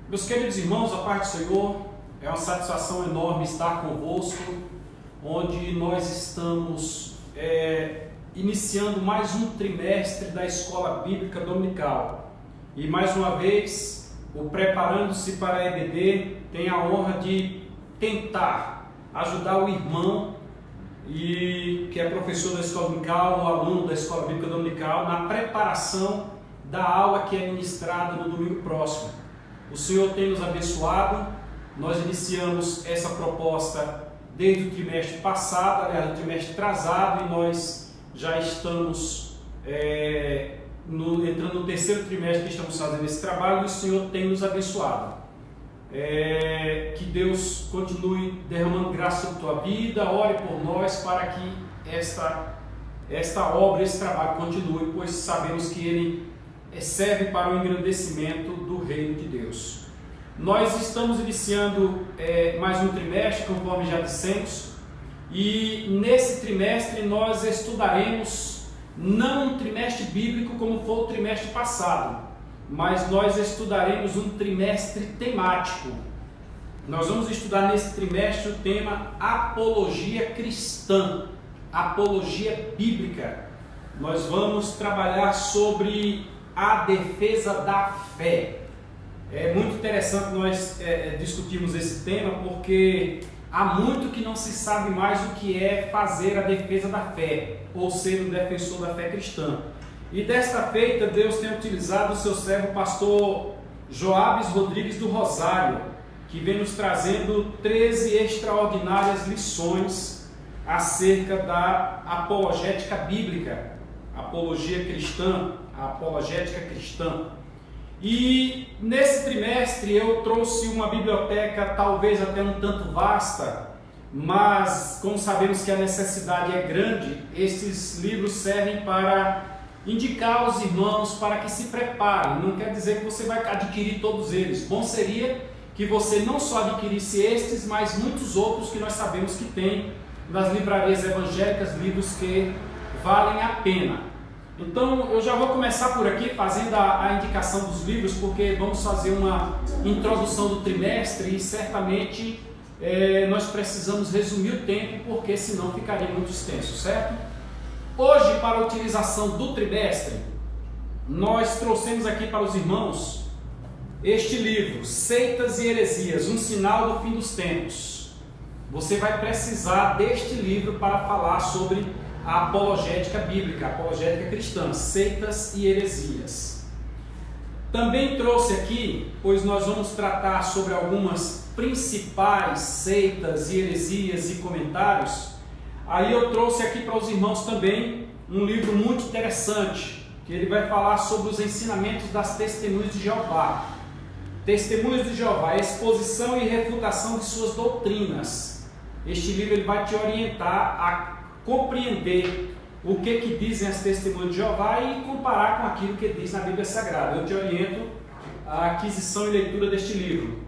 Meus queridos irmãos, a paz do Senhor, é uma satisfação enorme estar convosco, onde nós estamos iniciando mais um trimestre da Escola Bíblica Dominical. E mais uma vez, o Preparando-se para a EBD tem a honra de tentar ajudar o irmão que é professor da Escola Dominical, um aluno da Escola Bíblica Dominical, na preparação da aula que é ministrada no domingo próximo. O Senhor tem nos abençoado, nós iniciamos essa proposta desde o trimestre passado, aliás, o trimestre atrasado, e nós já estamos entrando no terceiro trimestre que estamos fazendo esse trabalho, e o Senhor tem nos abençoado. Que Deus continue derramando graça sobre a tua vida, ore por nós para que esta obra, esse trabalho continue, pois sabemos que ele serve para o engrandecimento do reino de Deus. Nós estamos iniciando mais um trimestre, conforme já dissemos, e nesse trimestre nós estudaremos não um trimestre bíblico como foi o trimestre passado, mas nós estudaremos um trimestre temático. Nós vamos estudar nesse trimestre o tema Apologia Cristã, Apologia Bíblica. Nós vamos trabalhar sobre a defesa da fé. É muito interessante nós discutirmos esse tema, porque há muito que não se sabe mais o que é fazer a defesa da fé, ou ser um defensor da fé cristã. E desta feita, Deus tem utilizado o seu servo pastor Joabes Rodrigues do Rosário, que vem nos trazendo 13 extraordinárias lições acerca da apologética bíblica, apologia cristã, a apologética cristã. E nesse trimestre eu trouxe uma biblioteca talvez até um tanto vasta, mas como sabemos que a necessidade é grande, esses livros servem para indicar aos irmãos para que se preparem. Não quer dizer que você vai adquirir todos eles. Bom seria que você não só adquirisse estes, mas muitos outros que nós sabemos que tem nas livrarias evangélicas, livros que valem a pena. Então eu já vou começar por aqui fazendo a indicação dos livros, porque vamos fazer uma introdução do trimestre e certamente nós precisamos resumir o tempo, porque senão ficaria muito extenso, certo? Hoje, para a utilização do trimestre, nós trouxemos aqui para os irmãos este livro, Seitas e Heresias, um sinal do fim dos tempos. Você vai precisar deste livro para falar sobre a apologética bíblica, a apologética cristã, Seitas e Heresias. Também trouxe aqui, pois nós vamos tratar sobre algumas principais seitas e heresias e comentários. Aí eu trouxe aqui para os irmãos também um livro muito interessante, que ele vai falar sobre os ensinamentos das Testemunhas de Jeová. Testemunhas de Jeová, exposição e refutação de suas doutrinas. Este livro ele vai te orientar a compreender o que dizem as Testemunhas de Jeová e comparar com aquilo que diz na Bíblia Sagrada. Eu te oriento a aquisição e leitura deste livro.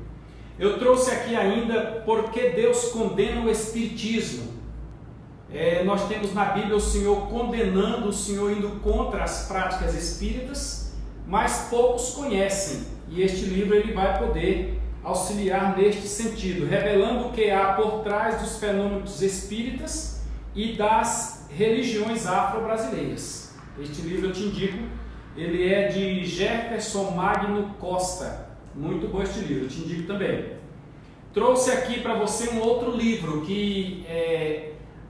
Eu trouxe aqui ainda Por que Deus condena o Espiritismo. Nós temos na Bíblia o Senhor condenando, o Senhor indo contra as práticas espíritas, mas poucos conhecem. E este livro ele vai poder auxiliar neste sentido, revelando o que há por trás dos fenômenos espíritas e das religiões afro-brasileiras. Este livro eu te indico, ele é de Jefferson Magno Costa. Muito bom este livro, eu te indico também. Trouxe aqui para você um outro livro que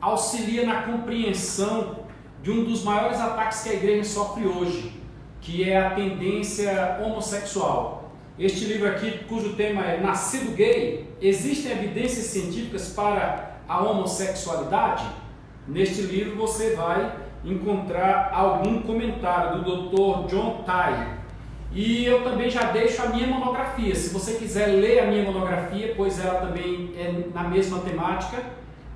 auxilia na compreensão de um dos maiores ataques que a igreja sofre hoje, que é a tendência homossexual. Este livro aqui, cujo tema é Nascido Gay, existem evidências científicas para a homossexualidade? Neste livro você vai encontrar algum comentário do Dr. John Tye. E eu também já deixo a minha monografia. Se você quiser ler a minha monografia, pois ela também é na mesma temática.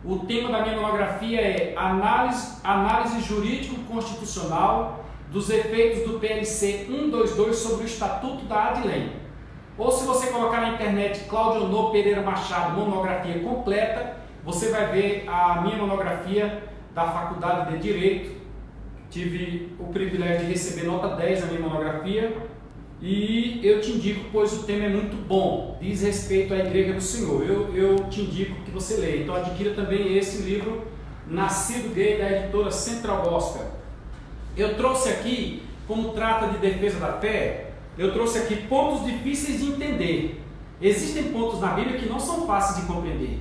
O tema da minha monografia é Análise Jurídico-Constitucional dos efeitos do PLC 122 sobre o Estatuto da Adilém. Ou se você colocar na internet Cláudio Honor Pereira Machado, monografia completa, você vai ver a minha monografia da Faculdade de Direito. Tive o privilégio de receber nota 10 na minha monografia E eu te indico, pois o tema é muito bom, diz respeito à Igreja do Senhor. Eu te indico que você leia. Então adquira também esse livro, Nascido Gay, da editora Central Gospel. Eu trouxe aqui, como trata de defesa da fé, eu trouxe aqui pontos difíceis de entender. Existem pontos na Bíblia que não são fáceis de compreender,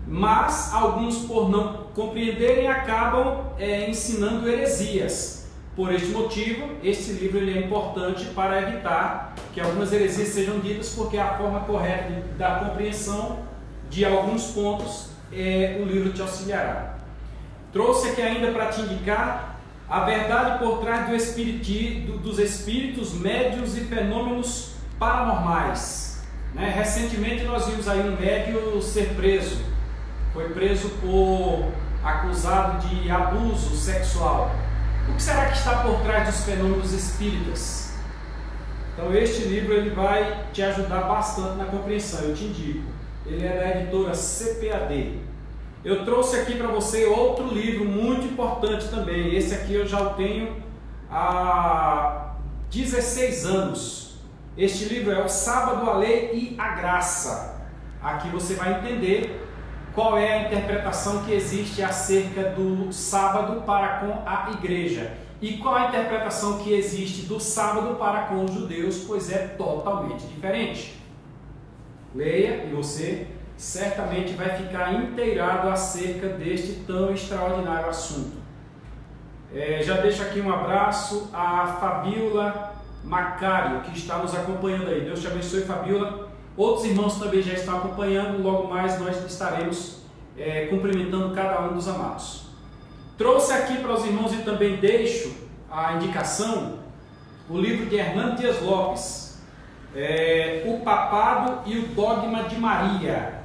mas alguns, por não compreenderem, acabam ensinando heresias. Por este motivo, este livro ele é importante para evitar que algumas heresias sejam ditas, porque a forma correta da compreensão de alguns pontos o livro te auxiliará. Trouxe aqui ainda para te indicar a verdade por trás dos espíritos, médiuns e fenômenos paranormais. Recentemente nós vimos aí um médium ser preso. Foi preso acusado de abuso sexual. O que será que está por trás dos fenômenos espíritas? Então este livro ele vai te ajudar bastante na compreensão, eu te indico. Ele é da editora CPAD. Eu trouxe aqui para você outro livro muito importante também. Esse aqui eu já o tenho há 16 anos. Este livro é O Sábado, a Lei e a Graça. Aqui você vai entender qual é a interpretação que existe acerca do sábado para com a igreja e qual a interpretação que existe do sábado para com os judeus, pois é totalmente diferente. Leia e você certamente vai ficar inteirado acerca deste tão extraordinário assunto. Já deixo aqui um abraço a Fabiola Macário, que está nos acompanhando aí. Deus te abençoe, Fabiola. Outros irmãos também já estão acompanhando, logo mais nós estaremos cumprimentando cada um dos amados. Trouxe aqui para os irmãos e também deixo a indicação, o livro de Hernando Dias Lopes, O Papado e o Dogma de Maria.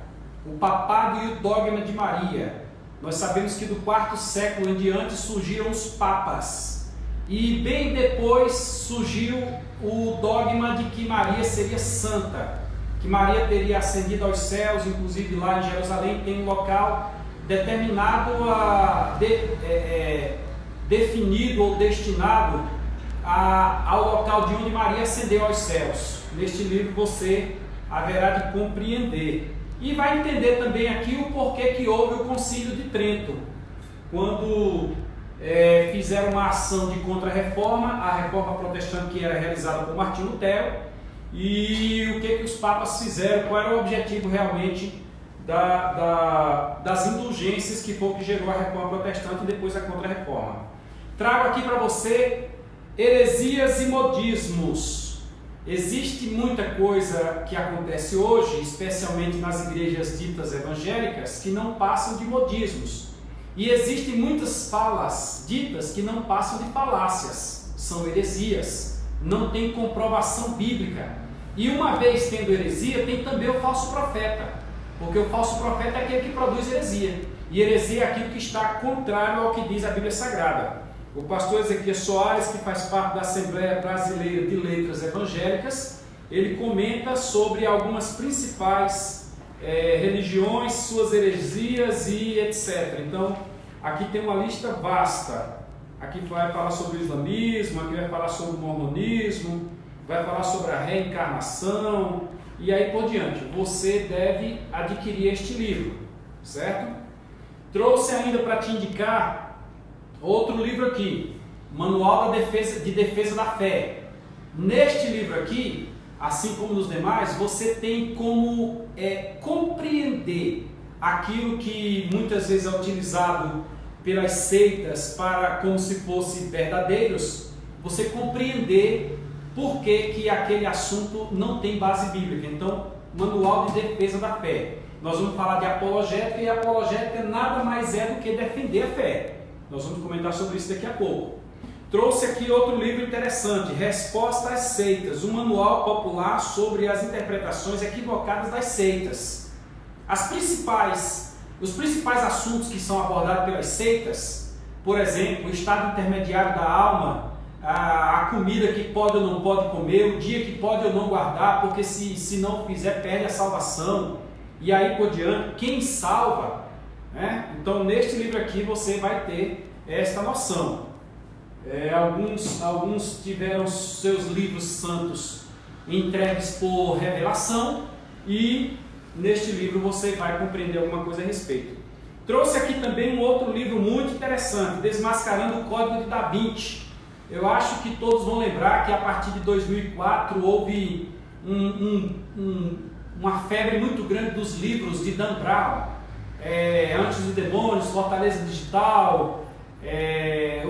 O Papado e o Dogma de Maria. Nós sabemos que do quarto século em diante surgiram os papas, e bem depois surgiu o dogma de que Maria seria santa, que Maria teria ascendido aos céus. Inclusive lá em Jerusalém tem um local determinado, definido ou destinado ao local de onde Maria ascendeu aos céus. Neste livro você haverá de compreender e vai entender também aqui o porquê que houve o Concílio de Trento, quando fizeram uma ação de contra-reforma, a reforma protestante que era realizada por Martinho Lutero. E o que os papas fizeram, qual era o objetivo realmente das indulgências que foi o que gerou a reforma protestante e depois a contra-reforma. Trago aqui para você heresias e modismos. Existe muita coisa que acontece hoje, especialmente nas igrejas ditas evangélicas, que não passam de modismos. E existem muitas falas ditas que não passam de falácias, são heresias. Não tem comprovação bíblica. E uma vez tendo heresia, tem também o falso profeta, porque o falso profeta é aquele que produz heresia, e heresia é aquilo que está contrário ao que diz a Bíblia Sagrada. O pastor Ezequiel Soares, que faz parte da Assembleia Brasileira de Letras Evangélicas, ele comenta sobre algumas principais religiões, suas heresias e etc. Então, aqui tem uma lista vasta. Aqui vai falar sobre o islamismo, aqui vai falar sobre o mormonismo, vai falar sobre a reencarnação e aí por diante. Você deve adquirir este livro, certo? Trouxe ainda para te indicar outro livro aqui, Manual de Defesa da Fé. Neste livro aqui, assim como nos demais, você tem como compreender aquilo que muitas vezes é utilizado pelas seitas como se fossem verdadeiros, você compreender por que aquele assunto não tem base bíblica. Então, Manual de Defesa da Fé. Nós vamos falar de apologética, e apologética nada mais é do que defender a fé. Nós vamos comentar sobre isso daqui a pouco. Trouxe aqui outro livro interessante, Resposta às Seitas, um manual popular sobre as interpretações equivocadas das seitas. Os principais assuntos que são abordados pelas seitas, por exemplo, o estado intermediário da alma, a comida que pode ou não pode comer, o dia que pode ou não guardar, porque se não fizer perde a salvação, e aí por diante, quem salva, né? Então neste livro aqui você vai ter esta noção. Alguns tiveram seus livros santos entregues por revelação, e neste livro você vai compreender alguma coisa a respeito. Trouxe aqui também um outro livro muito interessante, Desmascarando o Código de Da Vinci. Eu acho que todos vão lembrar que a partir de 2004 houve uma febre muito grande dos livros de Dan Brown. Anjos e Demônios, Fortaleza Digital,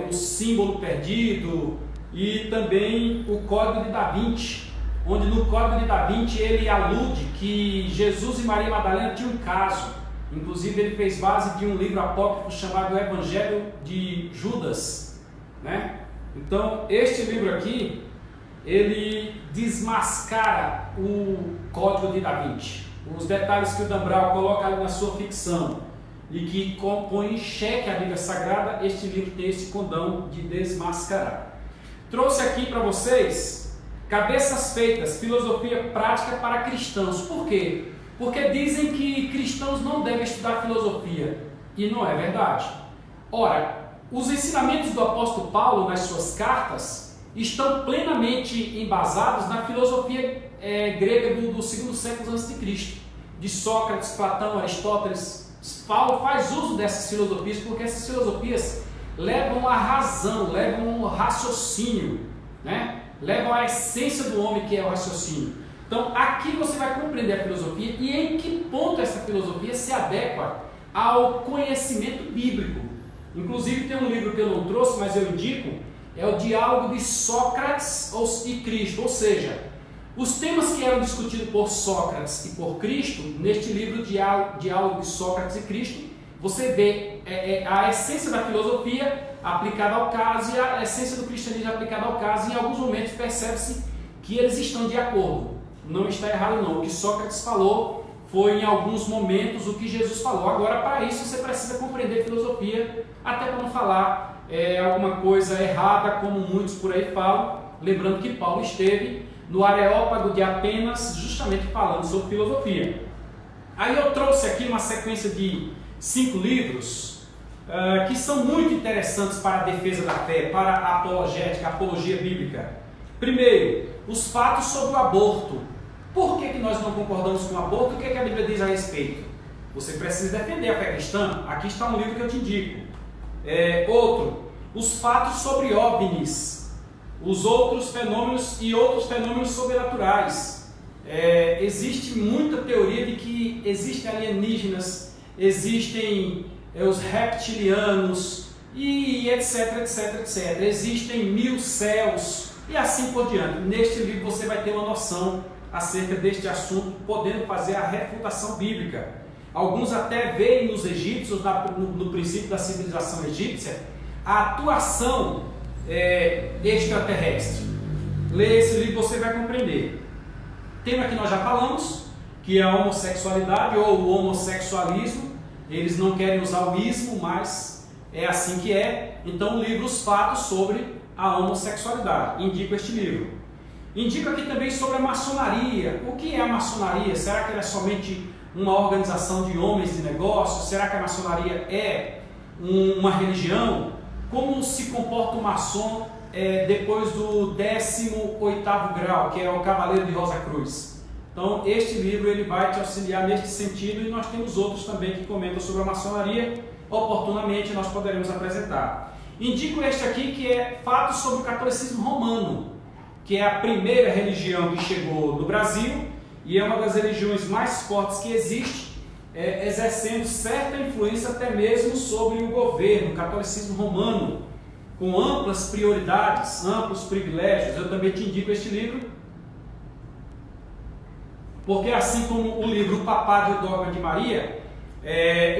O Símbolo Perdido e também o Código de Da Vinci, onde no Código de Da Vinci ele alude que Jesus e Maria Madalena tinham um caso. Inclusive ele fez base de um livro apócrifo chamado Evangelho de Judas, né? Então este livro aqui, ele desmascara o Código de Da Vinci, os detalhes que o Dan Brown coloca ali na sua ficção e que põe em xeque a Bíblia Sagrada. Este livro tem esse condão de desmascarar. Trouxe aqui para vocês Cabeças Feitas, Filosofia Prática para Cristãos. Por quê? Porque dizem que cristãos não devem estudar filosofia, e não é verdade. Ora, os ensinamentos do apóstolo Paulo nas suas cartas estão plenamente embasados na filosofia grega do segundo século a.C., de Sócrates, Platão, Aristóteles. Paulo faz uso dessas filosofias porque essas filosofias levam à razão, levam ao raciocínio, né? Levam à essência do homem, que é o raciocínio. Então aqui você vai compreender a filosofia e em que ponto essa filosofia se adequa ao conhecimento bíblico. Inclusive tem um livro que eu não trouxe, mas eu indico, é o Diálogo de Sócrates e Cristo, ou seja, os temas que eram discutidos por Sócrates e por Cristo, neste livro Diálogo de Sócrates e Cristo, você vê a essência da filosofia aplicada ao caso e a essência do cristianismo aplicada ao caso, e em alguns momentos percebe-se que eles estão de acordo. Não está errado não, o que Sócrates falou foi em alguns momentos o que Jesus falou. Agora, para isso você precisa compreender filosofia, até para não falar alguma coisa errada, como muitos por aí falam, lembrando que Paulo esteve no Areópago de Atenas justamente falando sobre filosofia. Aí eu trouxe aqui uma sequência de 5 livros que são muito interessantes para a defesa da fé, para a apologética, a apologia bíblica. Primeiro, os fatos sobre o aborto. Por que nós não concordamos com o aborto? O que a Bíblia diz a respeito? Você precisa defender a fé cristã? Aqui está um livro que eu te indico. Outro, os fatos sobre OVNIs, os outros fenômenos e outros fenômenos sobrenaturais. Existe muita teoria de que existem alienígenas, existem os reptilianos e etc, etc, etc. Existem 1000 céus e assim por diante. Neste livro você vai ter uma noção acerca deste assunto, podendo fazer a refutação bíblica. Alguns até veem nos egípcios, no princípio da civilização egípcia, a atuação extraterrestre. Lê esse livro, você vai compreender. Tema que nós já falamos, que é a homossexualidade ou o homossexualismo. Eles não querem usar o ismo, mas é assim que é. Então o livro Os Fatos sobre a Homossexualidade. Indico este livro. Indico aqui também sobre a maçonaria. O que é a maçonaria? Será que ela é somente uma organização de homens de negócios? Será que a maçonaria é uma religião? Como se comporta o maçom depois do 18º grau, que é o Cavaleiro de Rosa Cruz? Então este livro ele vai te auxiliar neste sentido, e nós temos outros também que comentam sobre a maçonaria. Oportunamente nós poderemos apresentar. Indico este aqui, que é Fatos sobre o Catolicismo Romano, que é a primeira religião que chegou no Brasil e é uma das religiões mais fortes que existe, exercendo certa influência até mesmo sobre o governo, o catolicismo romano, com amplas prioridades, amplos privilégios. Eu também te indico este livro, porque assim como o livro O Papado e o Dogma de Maria,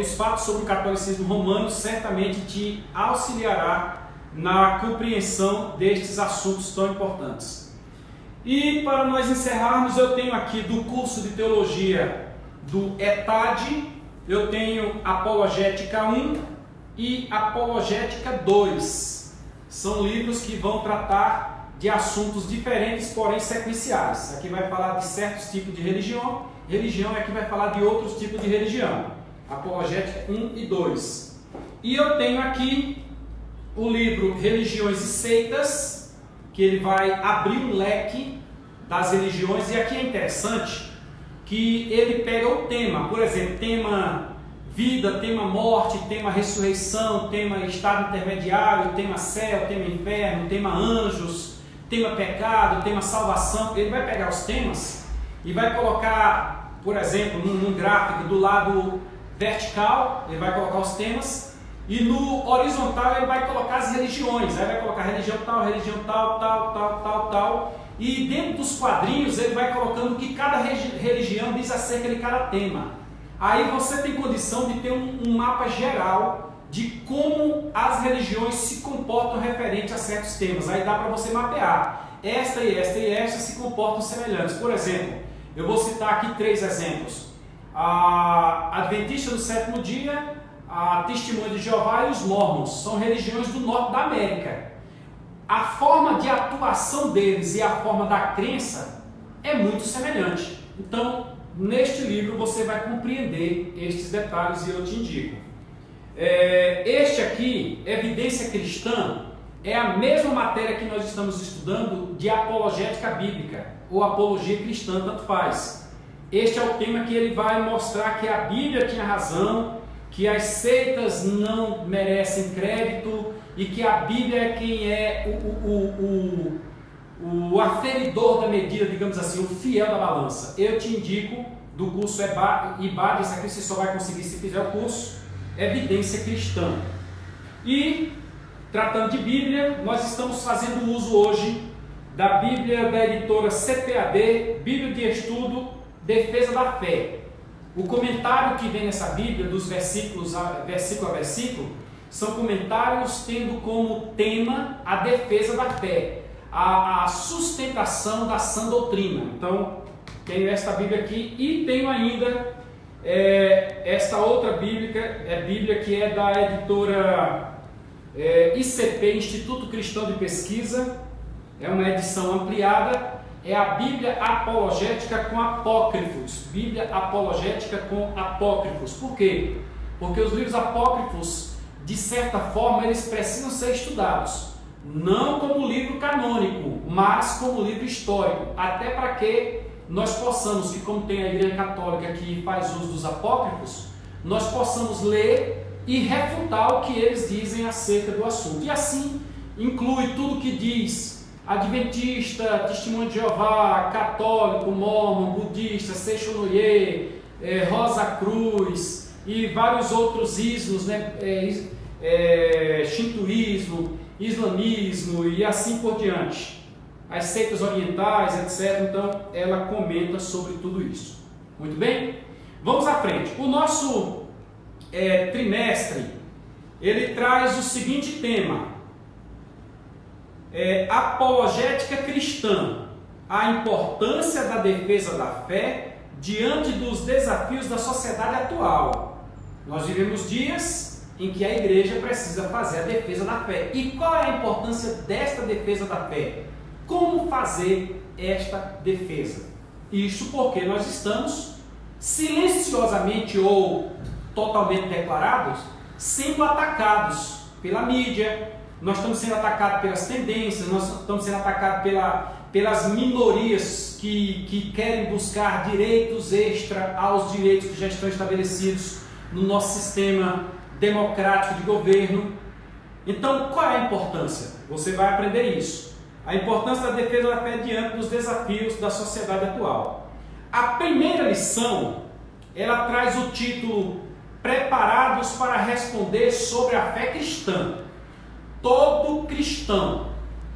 os fatos sobre o catolicismo romano certamente te auxiliará na compreensão destes assuntos tão importantes. E para nós encerrarmos, eu tenho aqui do curso de teologia do ETAD, eu tenho Apologética 1 e Apologética 2. São livros que vão tratar de assuntos diferentes, porém sequenciais. Aqui vai falar de certos tipos de religião, religião é que vai falar de outros tipos de religião. Apologética 1 e 2. E eu tenho aqui o livro Religiões e Seitas, que ele vai abrir um leque das religiões, e aqui é interessante que ele pega o tema, por exemplo, tema vida, tema morte, tema ressurreição, tema estado intermediário, tema céu, tema inferno, tema anjos, tema pecado, tema salvação. Ele vai pegar os temas e vai colocar, por exemplo, num gráfico do lado vertical, ele vai colocar os temas, e no horizontal ele vai colocar as religiões. Aí vai colocar religião tal, e dentro dos quadrinhos ele vai colocando o que cada religião diz acerca de cada tema. Aí você tem condição de ter um mapa geral de como as religiões se comportam referente a certos temas. Aí dá para você mapear. Esta e esta e esta se comportam semelhantes. Por exemplo, eu vou citar aqui 3 exemplos. A Adventista do Sétimo Dia, a Testemunha de Jeová e os Mormons. São religiões do norte da América. A forma de atuação deles e a forma da crença é muito semelhante. Então, neste livro você vai compreender estes detalhes e eu te indico. Este aqui, Evidência Cristã, é a mesma matéria que nós estamos estudando de apologética bíblica ou apologia cristã, tanto faz. Este é o tema que ele vai mostrar que a Bíblia tinha razão, que as seitas não merecem crédito e que a Bíblia é quem é o aferidor da medida, digamos assim, o fiel da balança. Eu te indico do curso IBAD, esse aqui você só vai conseguir se fizer o curso, Evidência Cristã. E, tratando de Bíblia, nós estamos fazendo uso hoje da Bíblia da editora CPAD, Bíblia de Estudo, Defesa da Fé. O comentário que vem nessa Bíblia, dos versículo a versículo, são comentários tendo como tema a defesa da fé, a sustentação da sã doutrina. Então, tenho esta Bíblia aqui e tenho ainda esta outra Bíblia que é da editora ICP, Instituto Cristão de Pesquisa, é uma edição ampliada, é a Bíblia Apologética com Apócrifos. Bíblia Apologética com Apócrifos. Por quê? Porque os livros apócrifos, de certa forma, eles precisam ser estudados. Não como livro canônico, mas como livro histórico. Até para que nós possamos, que como tem a Igreja Católica que faz uso dos apócrifos, nós possamos ler e refutar o que eles dizem acerca do assunto. E assim, inclui tudo que diz Adventista, Testemunho de Jeová, Católico, Mormon, Budista, Seixonoye, Rosa Cruz e vários outros ismos, né? Shintoísmo, Islamismo e assim por diante. As seitas orientais, etc. Então, ela comenta sobre tudo isso. Muito bem? Vamos à frente. O nosso trimestre, ele traz o seguinte tema. Apologética cristã, a importância da defesa da fé diante dos desafios da sociedade atual. Nós vivemos dias em que a igreja precisa fazer a defesa da fé. E qual é a importância desta defesa da fé? Como fazer esta defesa? Isso porque nós estamos silenciosamente ou totalmente declarados sendo atacados pela mídia. Nós estamos sendo atacados pelas tendências, nós estamos sendo atacados pelas minorias que querem buscar direitos extra aos direitos que já estão estabelecidos no nosso sistema democrático de governo. Então, qual é a importância? Você vai aprender isso. A importância da defesa da fé diante dos desafios da sociedade atual. A primeira lição, ela traz o título Preparados para responder sobre a fé cristã. Todo cristão,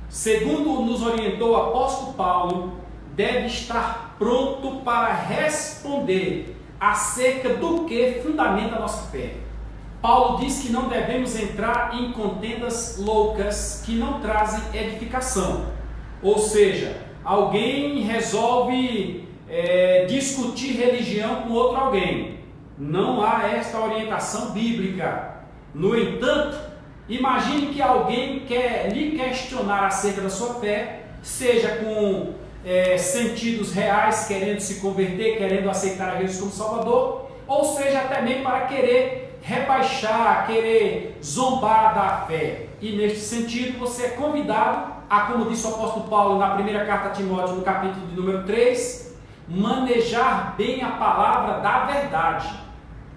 segundo nos orientou o apóstolo Paulo, deve estar pronto para responder acerca do que fundamenta a nossa fé. Paulo diz que não devemos entrar em contendas loucas que não trazem edificação. Ou seja, alguém resolve discutir religião com outro alguém. Não há esta orientação bíblica. No entanto, imagine que alguém quer lhe questionar acerca da sua fé, seja com sentidos reais, querendo se converter, querendo aceitar a Jesus como Salvador, ou seja até mesmo para querer rebaixar, querer zombar da fé. E neste sentido você é convidado como disse o apóstolo Paulo na primeira carta a Timóteo, no capítulo de número 3, manejar bem a palavra da verdade.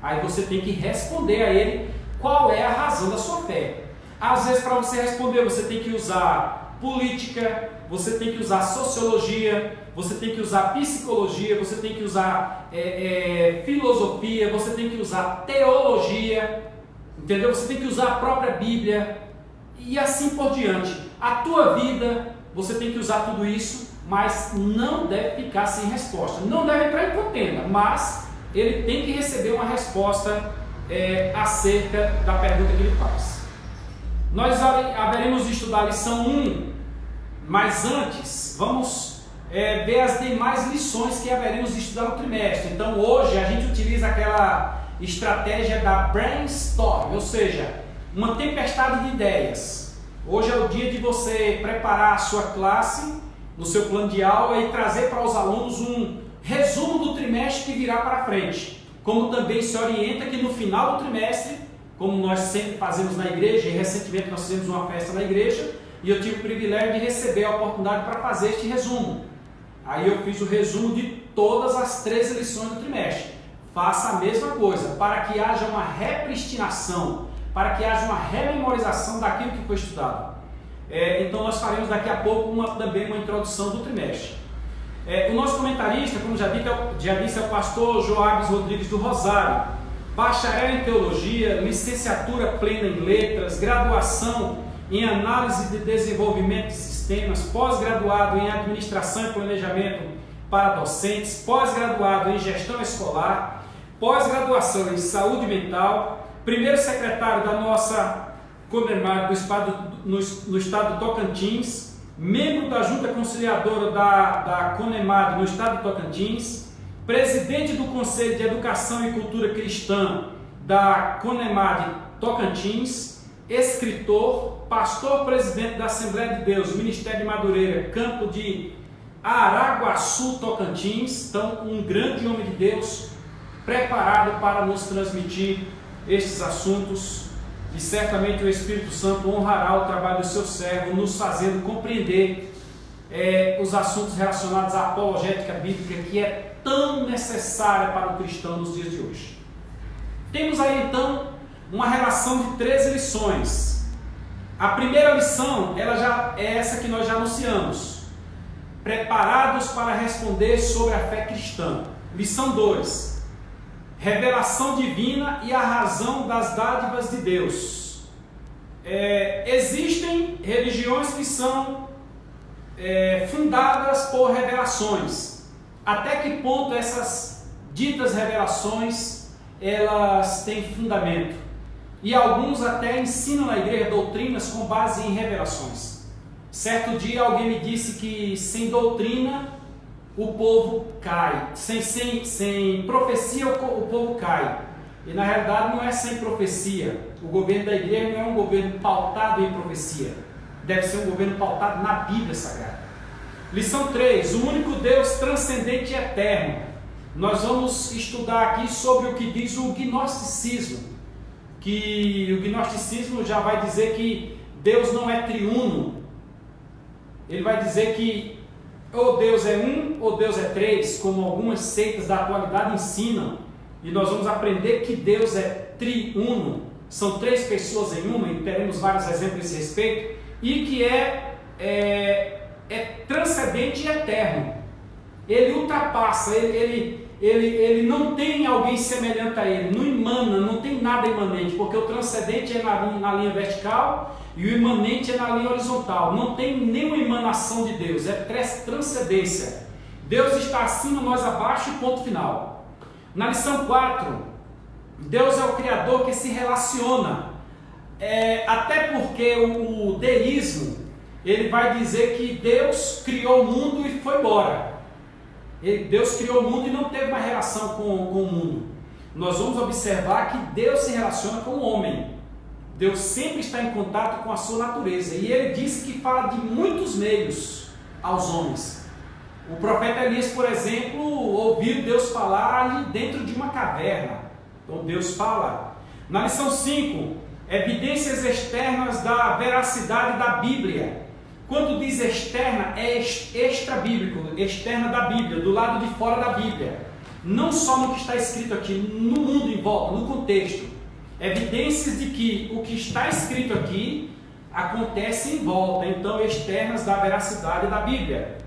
Aí você tem que responder a ele qual é a razão da sua fé. Às vezes, para você responder, você tem que usar política, você tem que usar sociologia, você tem que usar psicologia, você tem que usar filosofia, você tem que usar teologia, entendeu? Você tem que usar a própria Bíblia e assim por diante. A tua vida, você tem que usar tudo isso, mas não deve ficar sem resposta. Não deve entrar em contenda, mas ele tem que receber uma resposta acerca da pergunta que ele faz. Nós haveremos de estudar a lição 1, mas antes vamos ver as demais lições que haveremos de estudar no trimestre. Então hoje a gente utiliza aquela estratégia da brainstorm, ou seja, uma tempestade de ideias. Hoje é o dia de você preparar a sua classe no seu plano de aula e trazer para os alunos um resumo do trimestre que virá para frente. Como também se orienta que no final do trimestre, como nós sempre fazemos na igreja, e recentemente nós fizemos uma festa na igreja, e eu tive o privilégio de receber a oportunidade para fazer este resumo. Aí eu fiz o resumo de todas as 13 lições do trimestre. Faça a mesma coisa, para que haja uma repristinação, para que haja uma rememorização daquilo que foi estudado. Então nós faremos daqui a pouco também uma introdução do trimestre. O nosso comentarista, como já disse, é o pastor Joabes Rodrigues do Rosário, bacharel em teologia, licenciatura plena em letras, graduação em análise de desenvolvimento de sistemas, pós-graduado em administração e planejamento para docentes, pós-graduado em gestão escolar, pós-graduação em saúde mental, primeiro secretário da nossa CONEMAD no estado de Tocantins, membro da junta conciliadora da CONEMAD no estado de Tocantins, presidente do Conselho de Educação e Cultura Cristã da CONEMAD Tocantins, escritor, pastor-presidente da Assembleia de Deus, Ministério de Madureira, campo de Araguaçu, Tocantins. Então, um grande homem de Deus, preparado para nos transmitir estes assuntos, e certamente o Espírito Santo honrará o trabalho do seu servo, nos fazendo compreender os assuntos relacionados à apologética bíblica, que é tão necessária para o cristão nos dias de hoje. Temos aí então uma relação de 13 lições. A primeira lição, ela já é essa que nós já anunciamos: preparados para responder sobre a fé cristã. Lição 2: revelação divina e a razão das dádivas de Deus. Existem religiões que são fundadas por revelações. Até que ponto essas ditas revelações elas têm fundamento? E alguns até ensinam na igreja doutrinas com base em revelações. Certo dia alguém me disse que sem doutrina o povo cai, sem profecia o povo cai. E na realidade não é sem profecia. O governo da igreja não é um governo pautado em profecia, deve ser um governo pautado na Bíblia Sagrada. Lição 3: o único Deus transcendente e eterno. Nós vamos estudar aqui sobre o que diz o gnosticismo, que o gnosticismo já vai dizer que Deus não é triuno. Ele vai dizer que ou Deus é um ou Deus é três, como algumas seitas da atualidade ensinam, e nós vamos aprender que Deus é triuno, são três pessoas em uma, e teremos vários exemplos a esse respeito, e que é transcendente e eterno. Ele ultrapassa, ele não tem alguém semelhante a ele, não emana, não tem nada imanente, porque o transcendente é na linha vertical e o imanente é na linha horizontal. Não tem nenhuma emanação de Deus, é transcendência. Deus está acima, nós abaixo, e ponto final. Na lição 4, Deus é o Criador que se relaciona, até porque o deísmo, ele vai dizer que Deus criou o mundo e foi embora. Deus criou o mundo e não teve uma relação com o mundo. Nós vamos observar que Deus se relaciona com o homem. Deus sempre está em contato com a sua natureza. E ele disse que fala de muitos meios aos homens. O profeta Elias, por exemplo, ouviu Deus falar ali dentro de uma caverna. Então Deus fala. Na lição 5, evidências externas da veracidade da Bíblia. Quando diz externa, é extra-bíblico, externa da Bíblia, do lado de fora da Bíblia. Não só no que está escrito aqui, no mundo em volta, no contexto. Evidências de que o que está escrito aqui acontece em volta, então externas da veracidade da Bíblia.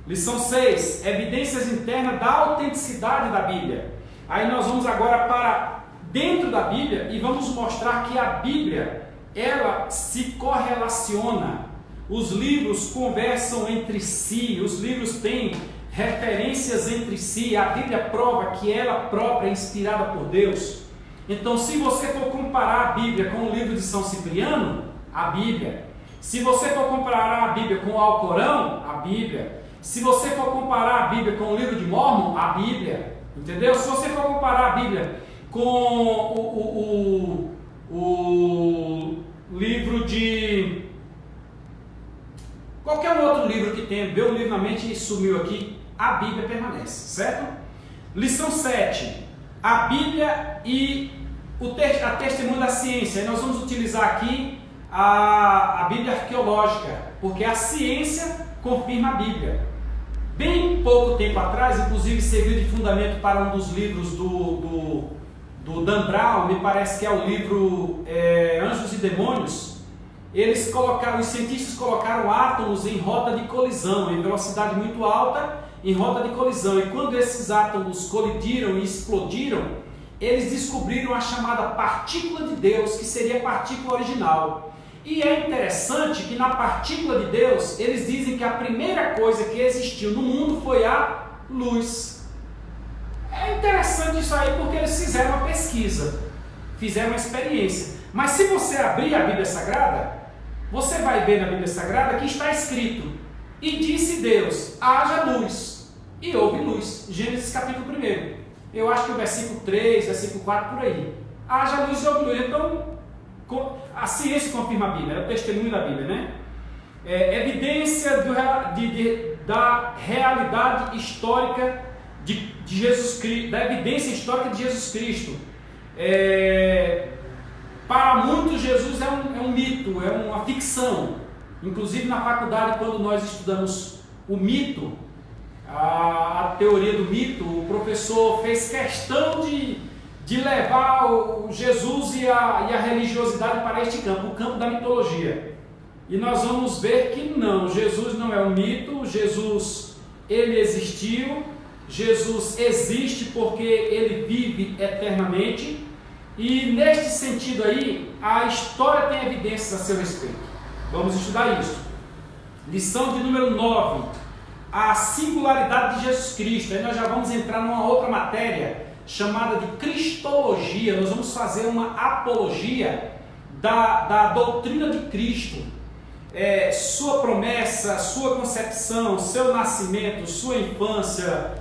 Lição 6, evidências internas da autenticidade da Bíblia. Aí nós vamos agora para dentro da Bíblia e vamos mostrar que a Bíblia, ela se correlaciona. Os livros conversam entre si, os livros têm referências entre si, a Bíblia prova que ela própria é inspirada por Deus. Então, se você for comparar a Bíblia com o livro de São Cipriano, a Bíblia. Se você for comparar a Bíblia com o Alcorão, a Bíblia. Se você for comparar a Bíblia com o livro de Mórmon, a Bíblia. Entendeu? Se você for comparar a Bíblia com o livro de... qualquer outro livro que tenha, veio um livro na mente e sumiu aqui, a Bíblia permanece, certo? Lição 7. A Bíblia e a testemunho da ciência. Nós vamos utilizar aqui a Bíblia arqueológica, porque a ciência confirma a Bíblia. Bem pouco tempo atrás, inclusive serviu de fundamento para um dos livros do Dan Brown, me parece que é o livro Anjos e Demônios. Os cientistas colocaram átomos em rota de colisão, em velocidade muito alta, em rota de colisão. E quando esses átomos colidiram e explodiram, eles descobriram a chamada partícula de Deus, que seria a partícula original. E é interessante que na partícula de Deus, eles dizem que a primeira coisa que existiu no mundo foi a luz. É interessante isso aí porque eles fizeram uma pesquisa, fizeram uma experiência. Mas se você abrir a Bíblia Sagrada, você vai ver na Bíblia Sagrada que está escrito: e disse Deus, haja luz, e houve luz. Gênesis capítulo 1. Eu acho que o versículo 3, versículo 4, por aí. Haja luz e houve luz. Então, a ciência confirma a Bíblia, é o testemunho da Bíblia, né? Evidência da realidade histórica de Jesus Cristo, da evidência histórica de Jesus Cristo. Para muitos, Jesus é um mito, é uma ficção. Inclusive na faculdade, quando nós estudamos o mito, a teoria do mito, o professor fez questão de levar o Jesus e a religiosidade para este campo, o campo da mitologia. E nós vamos ver que não, Jesus não é um mito, Jesus, ele existiu, Jesus existe porque ele vive eternamente. E neste sentido aí, a história tem evidências a seu respeito. Vamos estudar isso. Lição de número 9. A singularidade de Jesus Cristo. Aí nós já vamos entrar numa outra matéria chamada de Cristologia. Nós vamos fazer uma apologia da doutrina de Cristo. Sua promessa, sua concepção, seu nascimento, sua infância,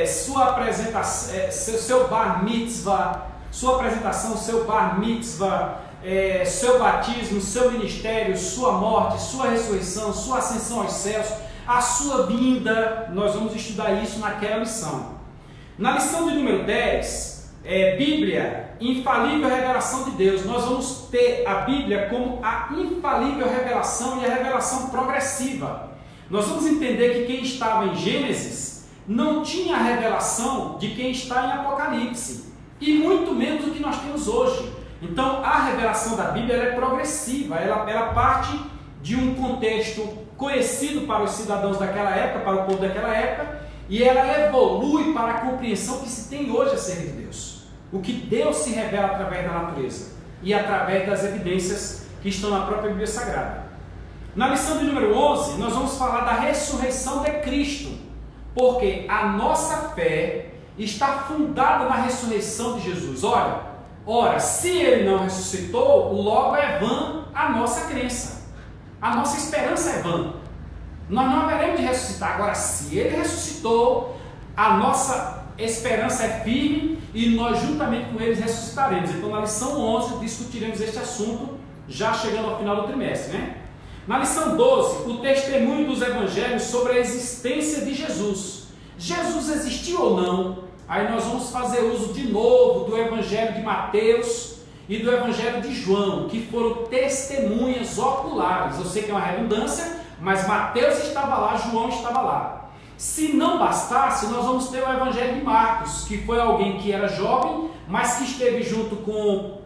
sua apresentação, seu bar mitzvah, sua apresentação, seu bar mitzvah, seu batismo, seu ministério, sua morte, sua ressurreição, sua ascensão aos céus, a sua vinda. Nós vamos estudar isso naquela lição. Na lição de número 10, Bíblia, infalível revelação de Deus. Nós vamos ter a Bíblia como a infalível revelação e a revelação progressiva. Nós vamos entender que quem estava em Gênesis não tinha a revelação de quem está em Apocalipse, e muito menos o que nós temos hoje. Então a revelação da Bíblia ela é progressiva, ela parte de um contexto conhecido para os cidadãos daquela época, para o povo daquela época, e ela evolui para a compreensão que se tem hoje acerca de Deus. O que Deus se revela através da natureza e através das evidências que estão na própria Bíblia Sagrada. Na lição de número 11, nós vamos falar da ressurreição de Cristo, porque a nossa fé está fundada na ressurreição de Jesus. Ora, se ele não ressuscitou, logo é vã a nossa crença. A nossa esperança é vã. Nós não haveremos de ressuscitar. Agora, se ele ressuscitou, a nossa esperança é firme e nós juntamente com eles ressuscitaremos. Então, na lição 11, discutiremos este assunto, já chegando ao final do trimestre, né? Na lição 12, o testemunho dos evangelhos sobre a existência de Jesus. Jesus existiu ou não? Aí nós vamos fazer uso de novo do evangelho de Mateus e do evangelho de João, que foram testemunhas oculares. Eu sei que é uma redundância, mas Mateus estava lá, João estava lá. Se não bastasse, nós vamos ter o Evangelho de Marcos, que foi alguém que era jovem, mas que esteve junto com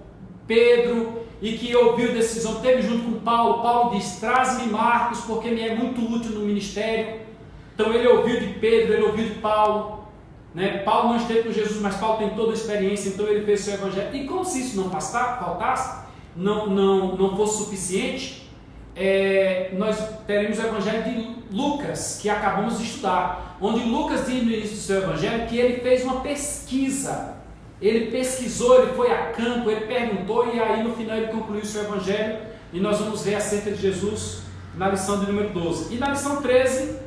Pedro e que ouviu decisão, esteve junto com Paulo. Paulo diz: traz-me Marcos, porque me é muito útil no ministério. Então ele ouviu de Pedro, ele ouviu de Paulo. Paulo não esteve com Jesus, mas Paulo tem toda a experiência, então ele fez seu evangelho. E como se isso não faltasse, não fosse suficiente, nós teremos o evangelho de Lucas, que acabamos de estudar, onde Lucas diz no início do seu evangelho que ele fez uma pesquisa. Ele pesquisou, ele foi a campo, ele perguntou, e aí no final ele concluiu o seu evangelho, e nós vamos ver acerca de Jesus na lição de número 12. E na lição 13,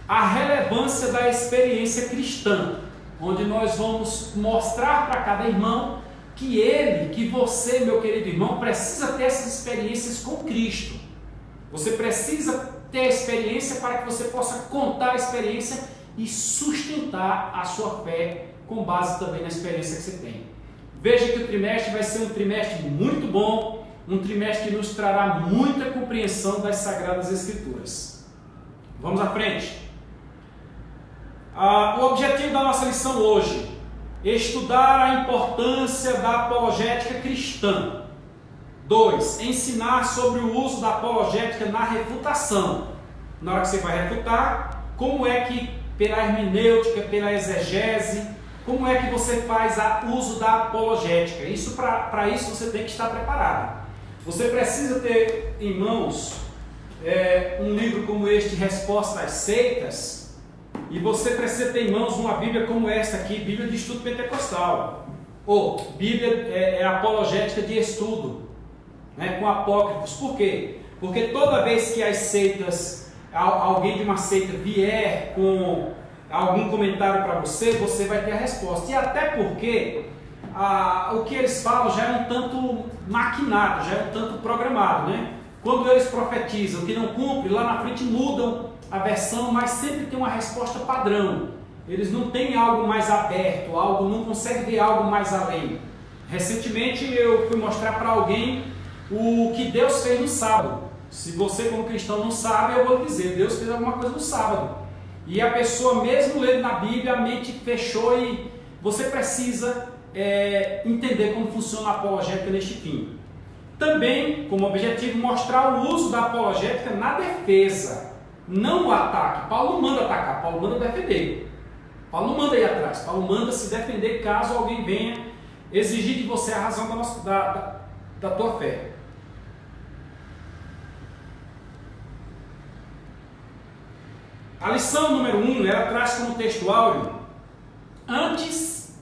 a relevância da experiência cristã, onde nós vamos mostrar para cada irmão que você, meu querido irmão, precisa ter essas experiências com Cristo. Você precisa ter a experiência para que você possa contar a experiência e sustentar a sua fé com base também na experiência que você tem. Veja que o trimestre vai ser um trimestre muito bom, um trimestre que nos trará muita compreensão das Sagradas Escrituras. Vamos à frente. O objetivo da nossa lição hoje é estudar a importância da apologética cristã. 2. Ensinar sobre o uso da apologética na refutação. Na hora que você vai refutar, como é que pela hermenêutica, pela exegese, como é que você faz o uso da apologética. Para isso você tem que estar preparado. Você precisa ter em mãos um livro como este, Resposta às Seitas. E você precisa ter em mãos uma Bíblia como esta aqui, Bíblia de Estudo Pentecostal, ou Bíblia apologética de estudo, com apócrifos. Por quê? Porque toda vez que as seitas, alguém de uma seita vier com algum comentário para você, você vai ter a resposta. E até porque o que eles falam já é um tanto maquinado, já é um tanto programado, Quando eles profetizam que não cumpre, lá na frente mudam a versão, mas sempre tem uma resposta padrão. Eles não têm algo mais aberto, não conseguem ver algo mais além. Recentemente eu fui mostrar para alguém o que Deus fez no sábado. Se você como cristão não sabe, eu vou lhe dizer, Deus fez alguma coisa no sábado. E a pessoa, mesmo lendo na Bíblia, a mente fechou, e você precisa entender como funciona a apologética neste fim. Também, como objetivo, mostrar o uso da apologética na defesa. Não o ataque. Paulo não manda atacar, Paulo manda defender. Paulo não manda ir atrás, Paulo manda se defender caso alguém venha exigir de você a razão da tua fé. A lição número 1, ela traz como texto áureo: antes,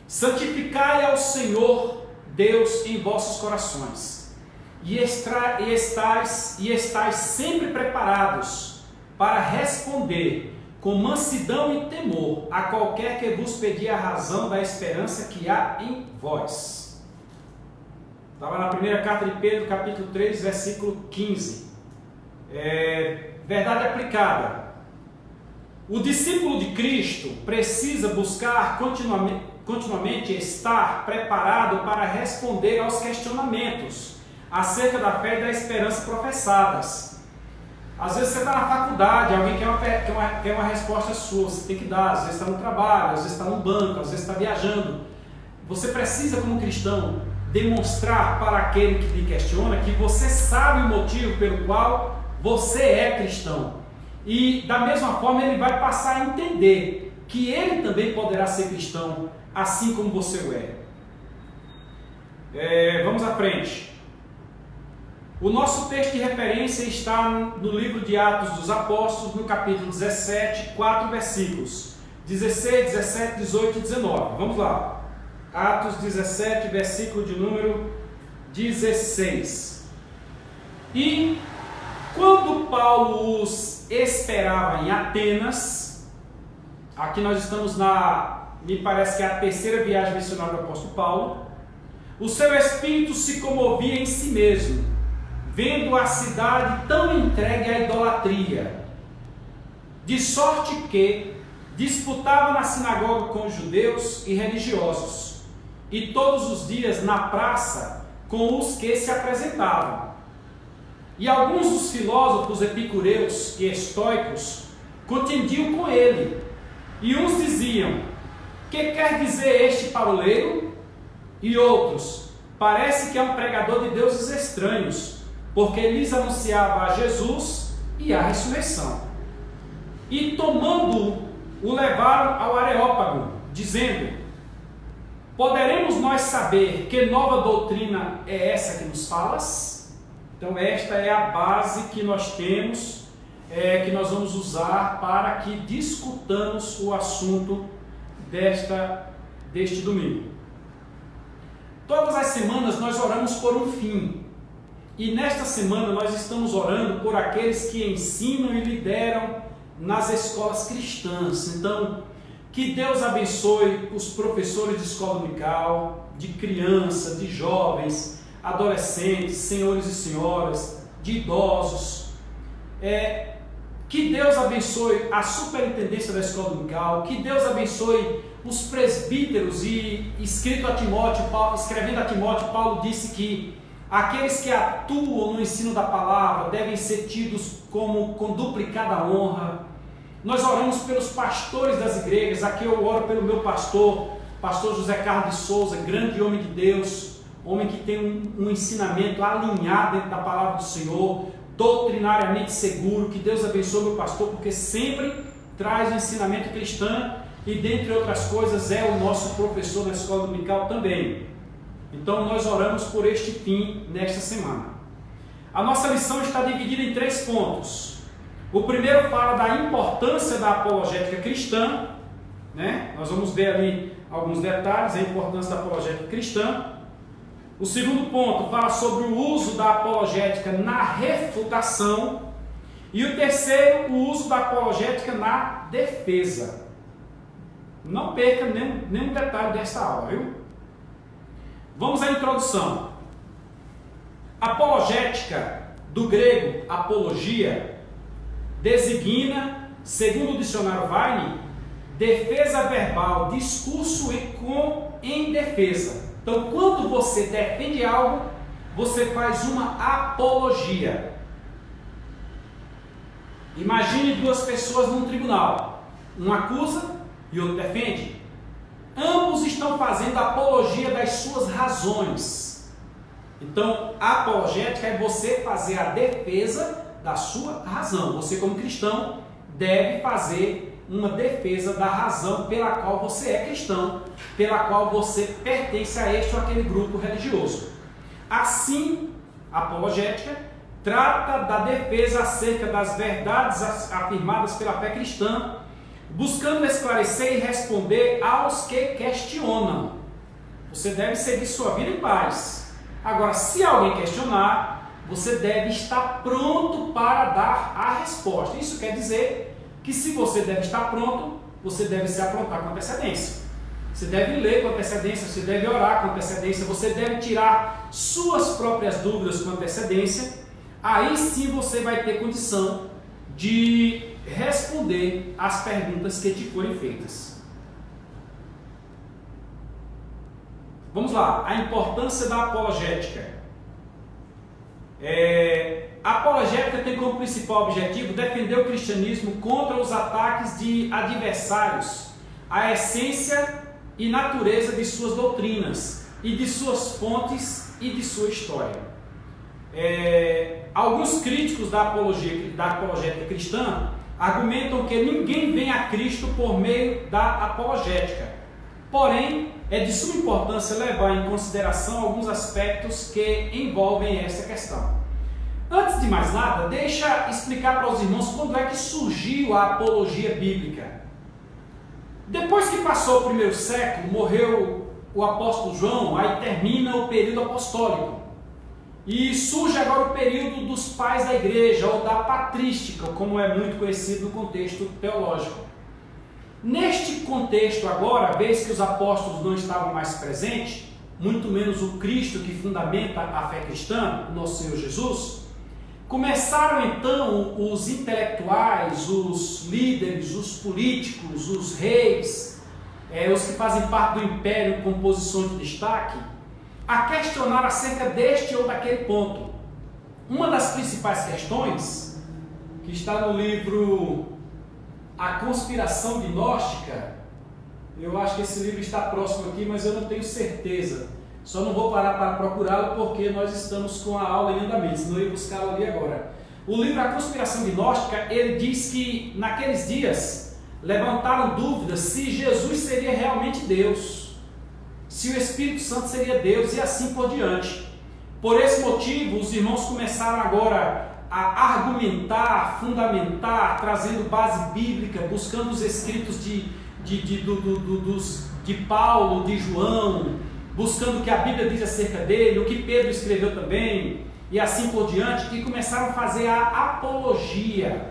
santificai ao Senhor Deus em vossos corações, e estais sempre preparados para responder com mansidão e temor a qualquer que vos pedir a razão da esperança que há em vós. Estava na primeira carta de Pedro, capítulo 3, versículo 15. Verdade aplicada. O discípulo de Cristo precisa buscar continuamente estar preparado para responder aos questionamentos acerca da fé e da esperança professadas. Às vezes você está na faculdade, alguém quer uma resposta sua, você tem que dar. Às vezes está no trabalho, às vezes está no banco, às vezes está viajando. Você precisa, como cristão, demonstrar para aquele que lhe questiona que você sabe o motivo pelo qual você é cristão. E da mesma forma ele vai passar a entender que ele também poderá ser cristão, assim como você o é. Vamos à frente. O nosso texto de referência está no livro de Atos dos Apóstolos, no capítulo 17, 4 versículos 16, 17, 18 e 19. Vamos lá. Atos 17, versículo de número 16. E quando Paulo os esperava em Atenas, aqui nós estamos me parece que é a terceira viagem missionária do apóstolo Paulo, o seu espírito se comovia em si mesmo, vendo a cidade tão entregue à idolatria, de sorte que disputava na sinagoga com os judeus e religiosos, e todos os dias na praça com os que se apresentavam. E alguns dos filósofos epicureus e estoicos contendiam com ele. E uns diziam: que quer dizer este paroleiro? E outros: parece que é um pregador de deuses estranhos, porque lhes anunciava a Jesus e a ressurreição. E tomando-o, o levaram ao Areópago, dizendo: poderemos nós saber que nova doutrina é essa que nos falas? Então esta é a base que nós temos, que nós vamos usar para que discutamos o assunto deste domingo. Todas as semanas nós oramos por um fim. E nesta semana nós estamos orando por aqueles que ensinam e lideram nas escolas cristãs. Então, que Deus abençoe os professores de escola dominical, de criança, de jovens, adolescentes, senhores e senhoras, de idosos. Que Deus abençoe a superintendência da escola dominical, que Deus abençoe os presbíteros. E escrevendo a Timóteo, Paulo disse que aqueles que atuam no ensino da palavra devem ser tidos com duplicada honra. Nós oramos pelos pastores das igrejas. Aqui eu oro pelo meu pastor José Carlos de Souza, grande homem de Deus, homem que tem um ensinamento alinhado dentro da palavra do Senhor, doutrinariamente seguro. Que Deus abençoe meu pastor, porque sempre traz o ensinamento cristão e, dentre outras coisas, é o nosso professor na escola dominical também. Então nós oramos por este fim nesta semana. A nossa lição está dividida em 3 pontos. O primeiro fala da importância da apologética cristã, né? Nós vamos ver ali alguns detalhes, a importância da apologética cristã. O segundo ponto fala sobre o uso da apologética na refutação. E o terceiro, o uso da apologética na defesa. Não perca nenhum detalhe desta aula, viu? Vamos à introdução. Apologética, do grego apologia, designa, segundo o dicionário Vine, defesa verbal, discurso em defesa. Então, quando você defende algo, você faz uma apologia. Imagine 2 pessoas num tribunal. Um acusa e outro defende. Ambos estão fazendo apologia das suas razões. Então, a apologética é você fazer a defesa da sua razão. Você, como cristão, deve fazer uma defesa da razão pela qual você é cristão, pela qual você pertence a este ou aquele grupo religioso. Assim, a apologética trata da defesa acerca das verdades afirmadas pela fé cristã, buscando esclarecer e responder aos que questionam. Você deve seguir sua vida em paz. Agora, se alguém questionar, você deve estar pronto para dar a resposta. Isso quer dizer que, se você deve estar pronto, você deve se aprontar com antecedência. Você deve ler com antecedência, você deve orar com antecedência, você deve tirar suas próprias dúvidas com antecedência. Aí sim você vai ter condição de responder às perguntas que te forem feitas. Vamos lá, a importância da apologética. A apologética tem como principal objetivo defender o cristianismo contra os ataques de adversários à essência e natureza de suas doutrinas e de suas fontes e de sua história. Alguns críticos da apologética cristã argumentam que ninguém vem a Cristo por meio da apologética. Porém, é de suma importância levar em consideração alguns aspectos que envolvem essa questão. Antes de mais nada, deixa explicar para os irmãos quando é que surgiu a apologia bíblica. Depois que passou o primeiro século, morreu o apóstolo João, aí termina o período apostólico. E surge agora o período dos pais da igreja, ou da patrística, como é muito conhecido no contexto teológico. Neste contexto agora, vez que os apóstolos não estavam mais presentes, muito menos o Cristo que fundamenta a fé cristã, o nosso Senhor Jesus, começaram então os intelectuais, os líderes, os políticos, os reis, os que fazem parte do império com posições de destaque, a questionar acerca deste ou daquele ponto. uma das principais questões, que está no livro A Conspiração Gnóstica, eu acho que esse livro está próximo aqui, mas eu não tenho certeza. Só não vou parar para procurá-lo porque nós estamos com a aula em andamento, senão eu ia buscá-lo ali agora. O livro A Conspiração Gnóstica, ele diz que naqueles dias levantaram dúvidas se Jesus seria realmente Deus, se o Espírito Santo seria Deus e assim por diante. Por esse motivo, os irmãos começaram agora a argumentar, fundamentar, trazendo base bíblica, buscando os escritos de Paulo, de João, buscando o que a Bíblia diz acerca dele, o que Pedro escreveu também, e assim por diante, e começaram a fazer a apologia.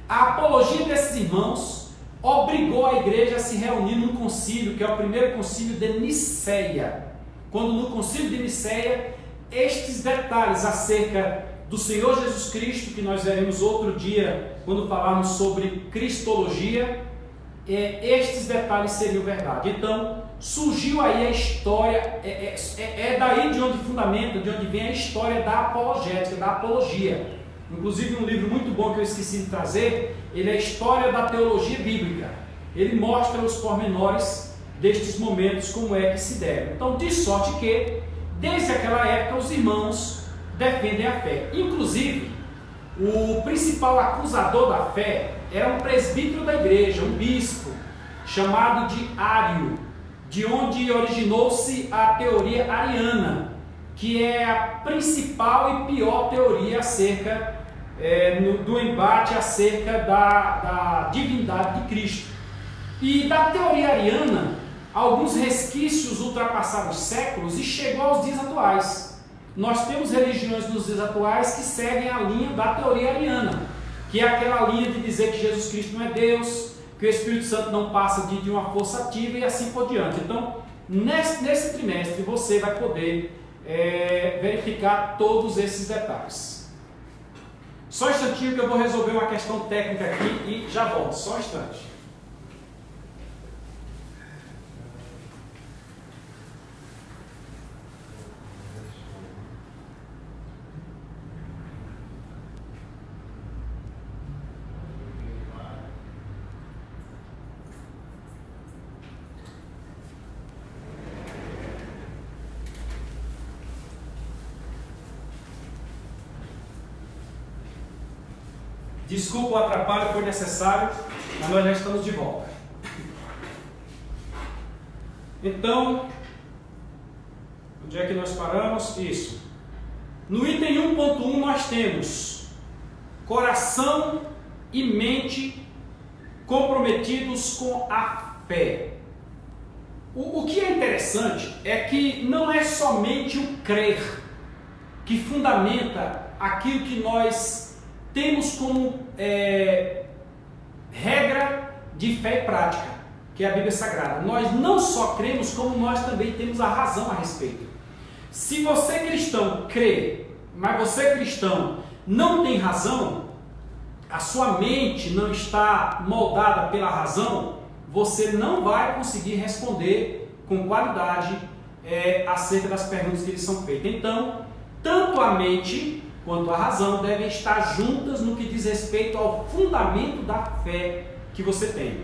A apologia desses irmãos obrigou a igreja a se reunir num concílio, que é o primeiro concílio de Niceia. Quando no concílio de Niceia, estes detalhes acerca do Senhor Jesus Cristo, que nós veremos outro dia, quando falarmos sobre cristologia, estes detalhes seriam verdade. Então, surgiu aí a história, daí de onde fundamenta, de onde vem a história da apologética, da apologia. Inclusive um livro muito bom que eu esqueci de trazer, ele é a História da Teologia Bíblica. Ele mostra os pormenores destes momentos, como é que se deram. Então, de sorte que, desde aquela época, os irmãos defendem a fé. Inclusive, o principal acusador da fé era um presbítero da igreja, um bispo, chamado de Ário, de onde originou-se a teoria ariana, que é a principal e pior teoria acerca do embate acerca da divindade de Cristo. E da teoria ariana, alguns resquícios ultrapassaram os séculos e chegou aos dias atuais. Nós temos religiões nos dias atuais que seguem a linha da teoria ariana, que é aquela linha de dizer que Jesus Cristo não é Deus, que o Espírito Santo não passa de uma força ativa e assim por diante. Então, nesse trimestre, você vai poder verificar todos esses detalhes. Só um instantinho que eu vou resolver uma questão técnica aqui e já volto, só um instante. Desculpa o atrapalho, foi necessário, mas nós já estamos de volta. Então, onde é que nós paramos? Isso. No item 1.1 nós temos coração e mente comprometidos com a fé. O que é interessante é que não é somente o crer que fundamenta aquilo que nós temos como regra de fé e prática, que é a Bíblia Sagrada. Nós não só cremos, como nós também temos a razão a respeito. Se você cristão crê, mas você cristão não tem razão, a sua mente não está moldada pela razão, você não vai conseguir responder com qualidade acerca das perguntas que lhes são feitas. Então, tanto a mente quanto a razão devem estar juntas no que diz respeito ao fundamento da fé que você tem.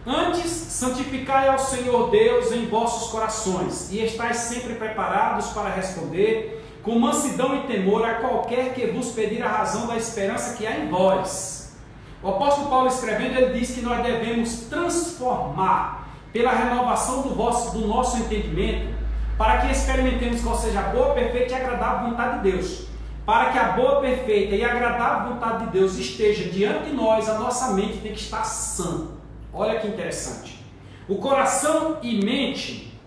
Antes, santificai ao Senhor Deus em vossos corações, e estais sempre preparados para responder, com mansidão e temor, a qualquer que vos pedir a razão da esperança que há em vós. O apóstolo Paulo escrevendo, ele diz que nós devemos transformar pela renovação do nosso entendimento, para que experimentemos qual seja a boa, perfeita e agradável vontade de Deus. Para que a boa, perfeita e agradável vontade de Deus esteja diante de nós, a nossa mente tem que estar sã. Olha que interessante. O coração e mente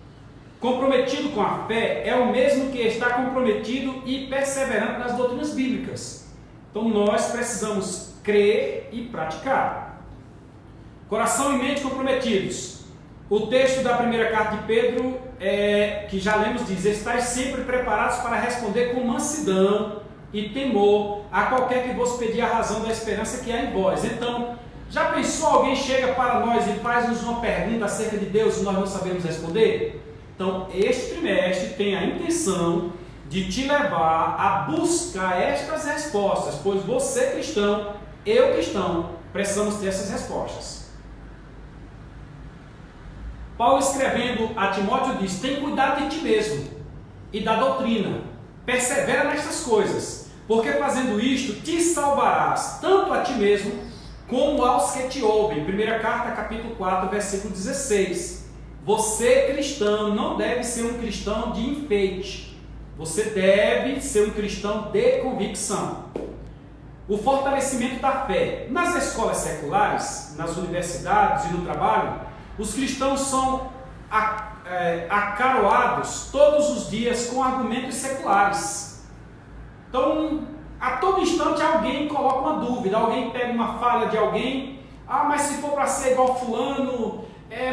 comprometido com a fé é o mesmo que está comprometido e perseverante nas doutrinas bíblicas. Então nós precisamos crer e praticar. Coração e mente comprometidos. O texto da primeira carta de Pedro, que já lemos, diz: estais sempre preparados para responder com mansidão e temor a qualquer que vos pedir a razão da esperança que há em vós. Então, já pensou, alguém chega para nós e faz-nos uma pergunta acerca de Deus e nós não sabemos responder? Então, este trimestre tem a intenção de te levar a buscar estas respostas, pois você cristão, eu cristão, precisamos ter essas respostas. Paulo, escrevendo a Timóteo, diz: tem cuidado de ti mesmo e da doutrina, persevera nestas coisas, porque fazendo isto te salvarás tanto a ti mesmo como aos que te ouvem. Primeira carta, capítulo 4, versículo 16. Você cristão não deve ser um cristão de enfeite, você deve ser um cristão de convicção. O fortalecimento da fé. Nas escolas seculares, nas universidades e no trabalho, os cristãos são acaroados todos os dias com argumentos seculares. Então, a todo instante alguém coloca uma dúvida, alguém pega uma falha de alguém: ah, mas se for para ser igual fulano,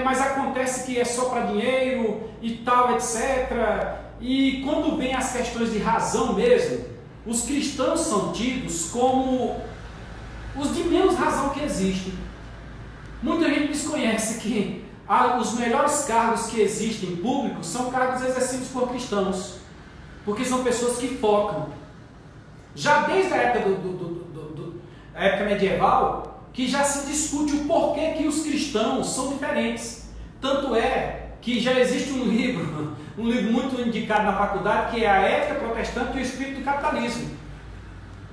mas acontece que é só para dinheiro e tal, etc. E quando vem as questões de razão mesmo, os cristãos são tidos como os de menos razão que existem. Muita gente desconhece que os melhores cargos que existem públicos são cargos exercidos por cristãos, porque são pessoas que focam. Já desde a época, a época medieval, que já se discute o porquê que os cristãos são diferentes. Tanto é que já existe um livro muito indicado na faculdade, que é A Ética Protestante e o Espírito do Capitalismo.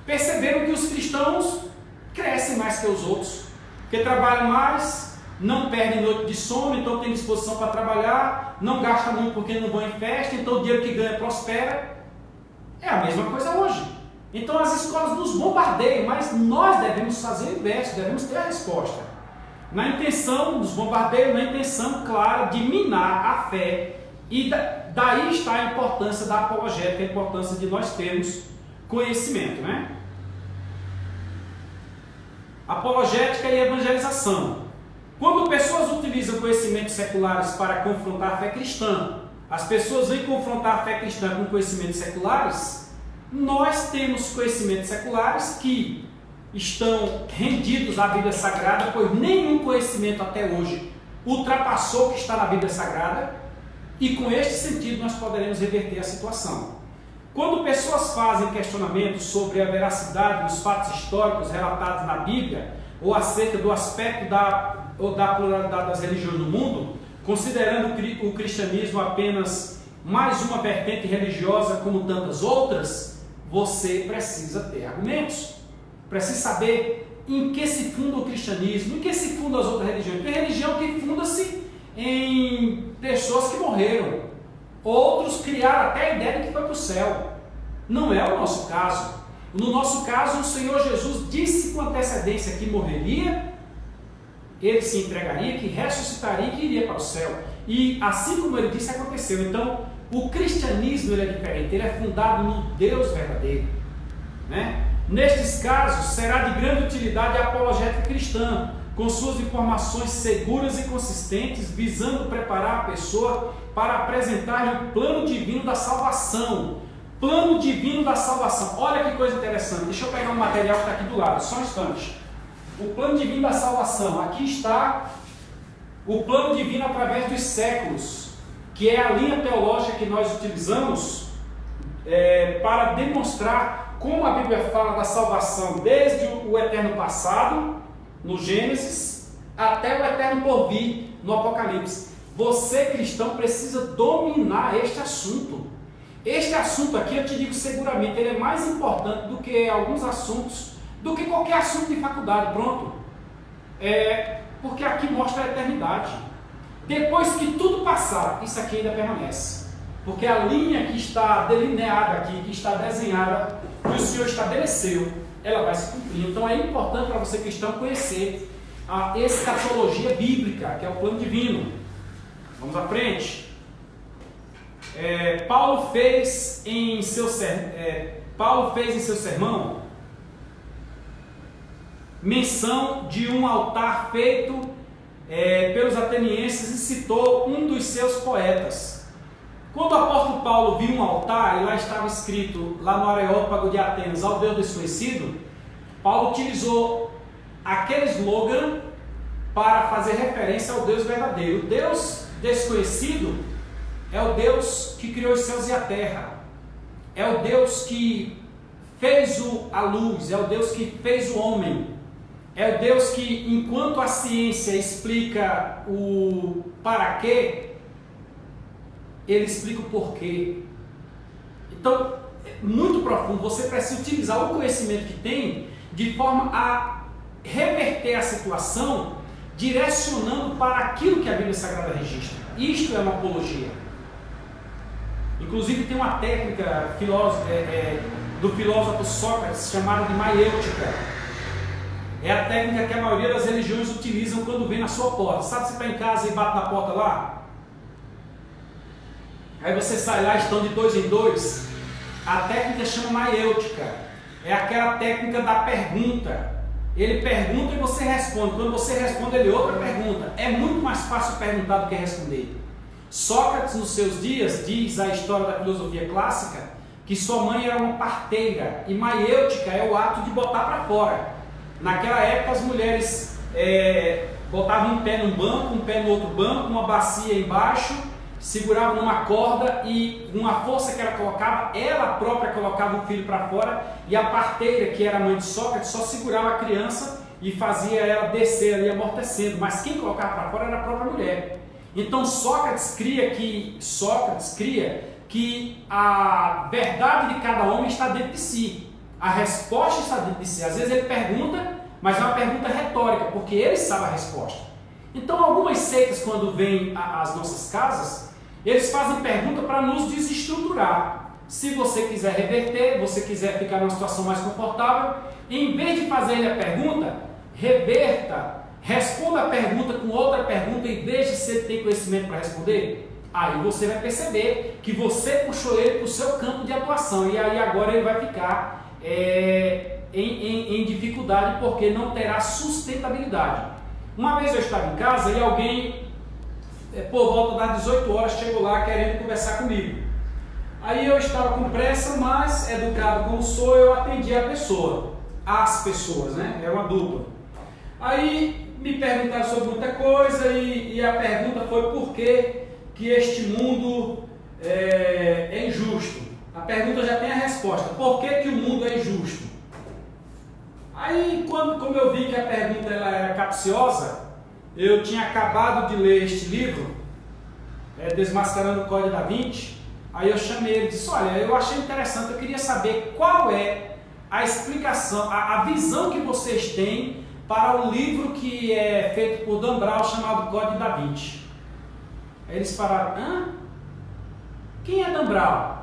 Perceberam que os cristãos crescem mais que os outros, porque trabalham mais, não perdem noite de sono, então tem disposição para trabalhar, não gastam muito porque não vão em festa, então o dinheiro que ganha prospera. É a mesma coisa hoje. Então as escolas nos bombardeiam, mas nós devemos fazer o inverso, devemos ter a resposta. Na intenção, nos bombardeiam, na intenção clara de minar a fé. E daí está a importância da apologética, a importância de nós termos conhecimento, né? Apologética e evangelização. Quando pessoas utilizam conhecimentos seculares para confrontar a fé cristã, as pessoas vêm confrontar a fé cristã com conhecimentos seculares, nós temos conhecimentos seculares que estão rendidos à Bíblia Sagrada, pois nenhum conhecimento até hoje ultrapassou o que está na Bíblia Sagrada, e com este sentido nós poderemos reverter a situação. Quando pessoas fazem questionamentos sobre a veracidade dos fatos históricos relatados na Bíblia, ou acerca do aspecto da pluralidade das religiões no mundo, considerando o cristianismo apenas mais uma vertente religiosa como tantas outras, você precisa ter argumentos. Precisa saber em que se funda o cristianismo, em que se fundam as outras religiões. Tem religião que funda-se em pessoas que morreram. Outros criaram até a ideia de que foi para o céu. Não é o nosso caso. No nosso caso, o Senhor Jesus disse com antecedência que morreria, ele se entregaria, que ressuscitaria e que iria para o céu. E assim como ele disse, aconteceu. Então, o cristianismo ele é diferente, ele é fundado no Deus verdadeiro, né? Nestes casos, será de grande utilidade a apologética cristã, com suas informações seguras e consistentes, visando preparar a pessoa para apresentar-lhe o plano divino da salvação. Plano divino da salvação. Olha que coisa interessante. Deixa eu pegar um material que está aqui do lado, só um instante. O plano divino da salvação. Aqui está o plano divino através dos séculos, que é a linha teológica que nós utilizamos para demonstrar como a Bíblia fala da salvação desde o eterno passado, no Gênesis, até o eterno porvir, no Apocalipse. Você, cristão, precisa dominar este assunto. Este assunto aqui, eu te digo seguramente, ele é mais importante do que alguns assuntos, do que qualquer assunto de faculdade, pronto. Porque aqui mostra a eternidade. Depois que tudo passar, isso aqui ainda permanece. Porque a linha que está delineada aqui, que está desenhada, que o Senhor estabeleceu, ela vai se cumprir. Então é importante para você, cristão, conhecer a escatologia bíblica, que é o plano divino. Vamos à frente. Paulo fez em seu sermão menção de um altar feito pelos atenienses e citou um dos seus poetas. Quando o apóstolo Paulo viu um altar e lá estava escrito, lá no Areópago de Atenas, ao Deus desconhecido, Paulo utilizou aquele slogan para fazer referência ao Deus verdadeiro. O Deus desconhecido é o Deus que criou os céus e a terra. é o Deus que fez a luz, é o Deus que fez o homem, é o Deus que, enquanto a ciência explica o para quê, ele explica o porquê. Então, é muito profundo, você precisa utilizar o conhecimento que tem de forma a reverter a situação, direcionando para aquilo que a Bíblia Sagrada registra. Isto é uma apologia. Inclusive tem uma técnica do filósofo Sócrates chamada de maiêutica. É a técnica que a maioria das religiões utilizam quando vem na sua porta. Sabe, você está em casa e bate na porta lá? Aí você sai lá, estão de 2 em 2. A técnica chama maiêutica. É aquela técnica da pergunta. Ele pergunta e você responde. Quando você responde, ele outra pergunta. É muito mais fácil perguntar do que responder. Sócrates, nos seus dias, diz a história da filosofia clássica que sua mãe era uma parteira. E maiêutica é o ato de botar para fora. Naquela época, as mulheres botavam um pé num banco, um pé no outro banco, uma bacia embaixo, seguravam numa corda e, com a força que ela colocava, ela própria colocava o filho para fora, e a parteira, que era a mãe de Sócrates, só segurava a criança e fazia ela descer ali amortecendo, mas quem colocava para fora era a própria mulher. Então Sócrates cria que a verdade de cada homem está dentro de si, a resposta está dentro de si. Às vezes ele pergunta, mas é uma pergunta retórica, porque ele sabe a resposta. Então algumas seitas, quando vêm às nossas casas, eles fazem pergunta para nos desestruturar. Se você quiser reverter, você quiser ficar numa situação mais confortável, em vez de fazer a pergunta, reverta, responda a pergunta com outra pergunta e veja se ele tem conhecimento para responder. Aí você vai perceber que você puxou ele para o seu campo de atuação, e aí agora ele vai ficar em dificuldade, porque não terá sustentabilidade. Uma vez eu estava em casa e alguém, por volta das 18 horas, chegou lá querendo conversar comigo. Aí eu estava com pressa, mas educado como sou, eu atendi a pessoa, as pessoas, né? Era uma dupla. Aí me perguntaram sobre muita coisa e a pergunta foi por que este mundo é injusto. A pergunta já tem a resposta. Por que o mundo é injusto? Aí, como eu vi que a pergunta ela era capciosa, eu tinha acabado de ler este livro, Desmascarando o Código da Vinci. Aí eu chamei ele e disse: olha, eu achei interessante, eu queria saber qual é a explicação, a visão que vocês têm para o livro que é feito por Dan Brown, chamado Código da Vinci. Aí eles pararam: hã? Quem é Dan Brown?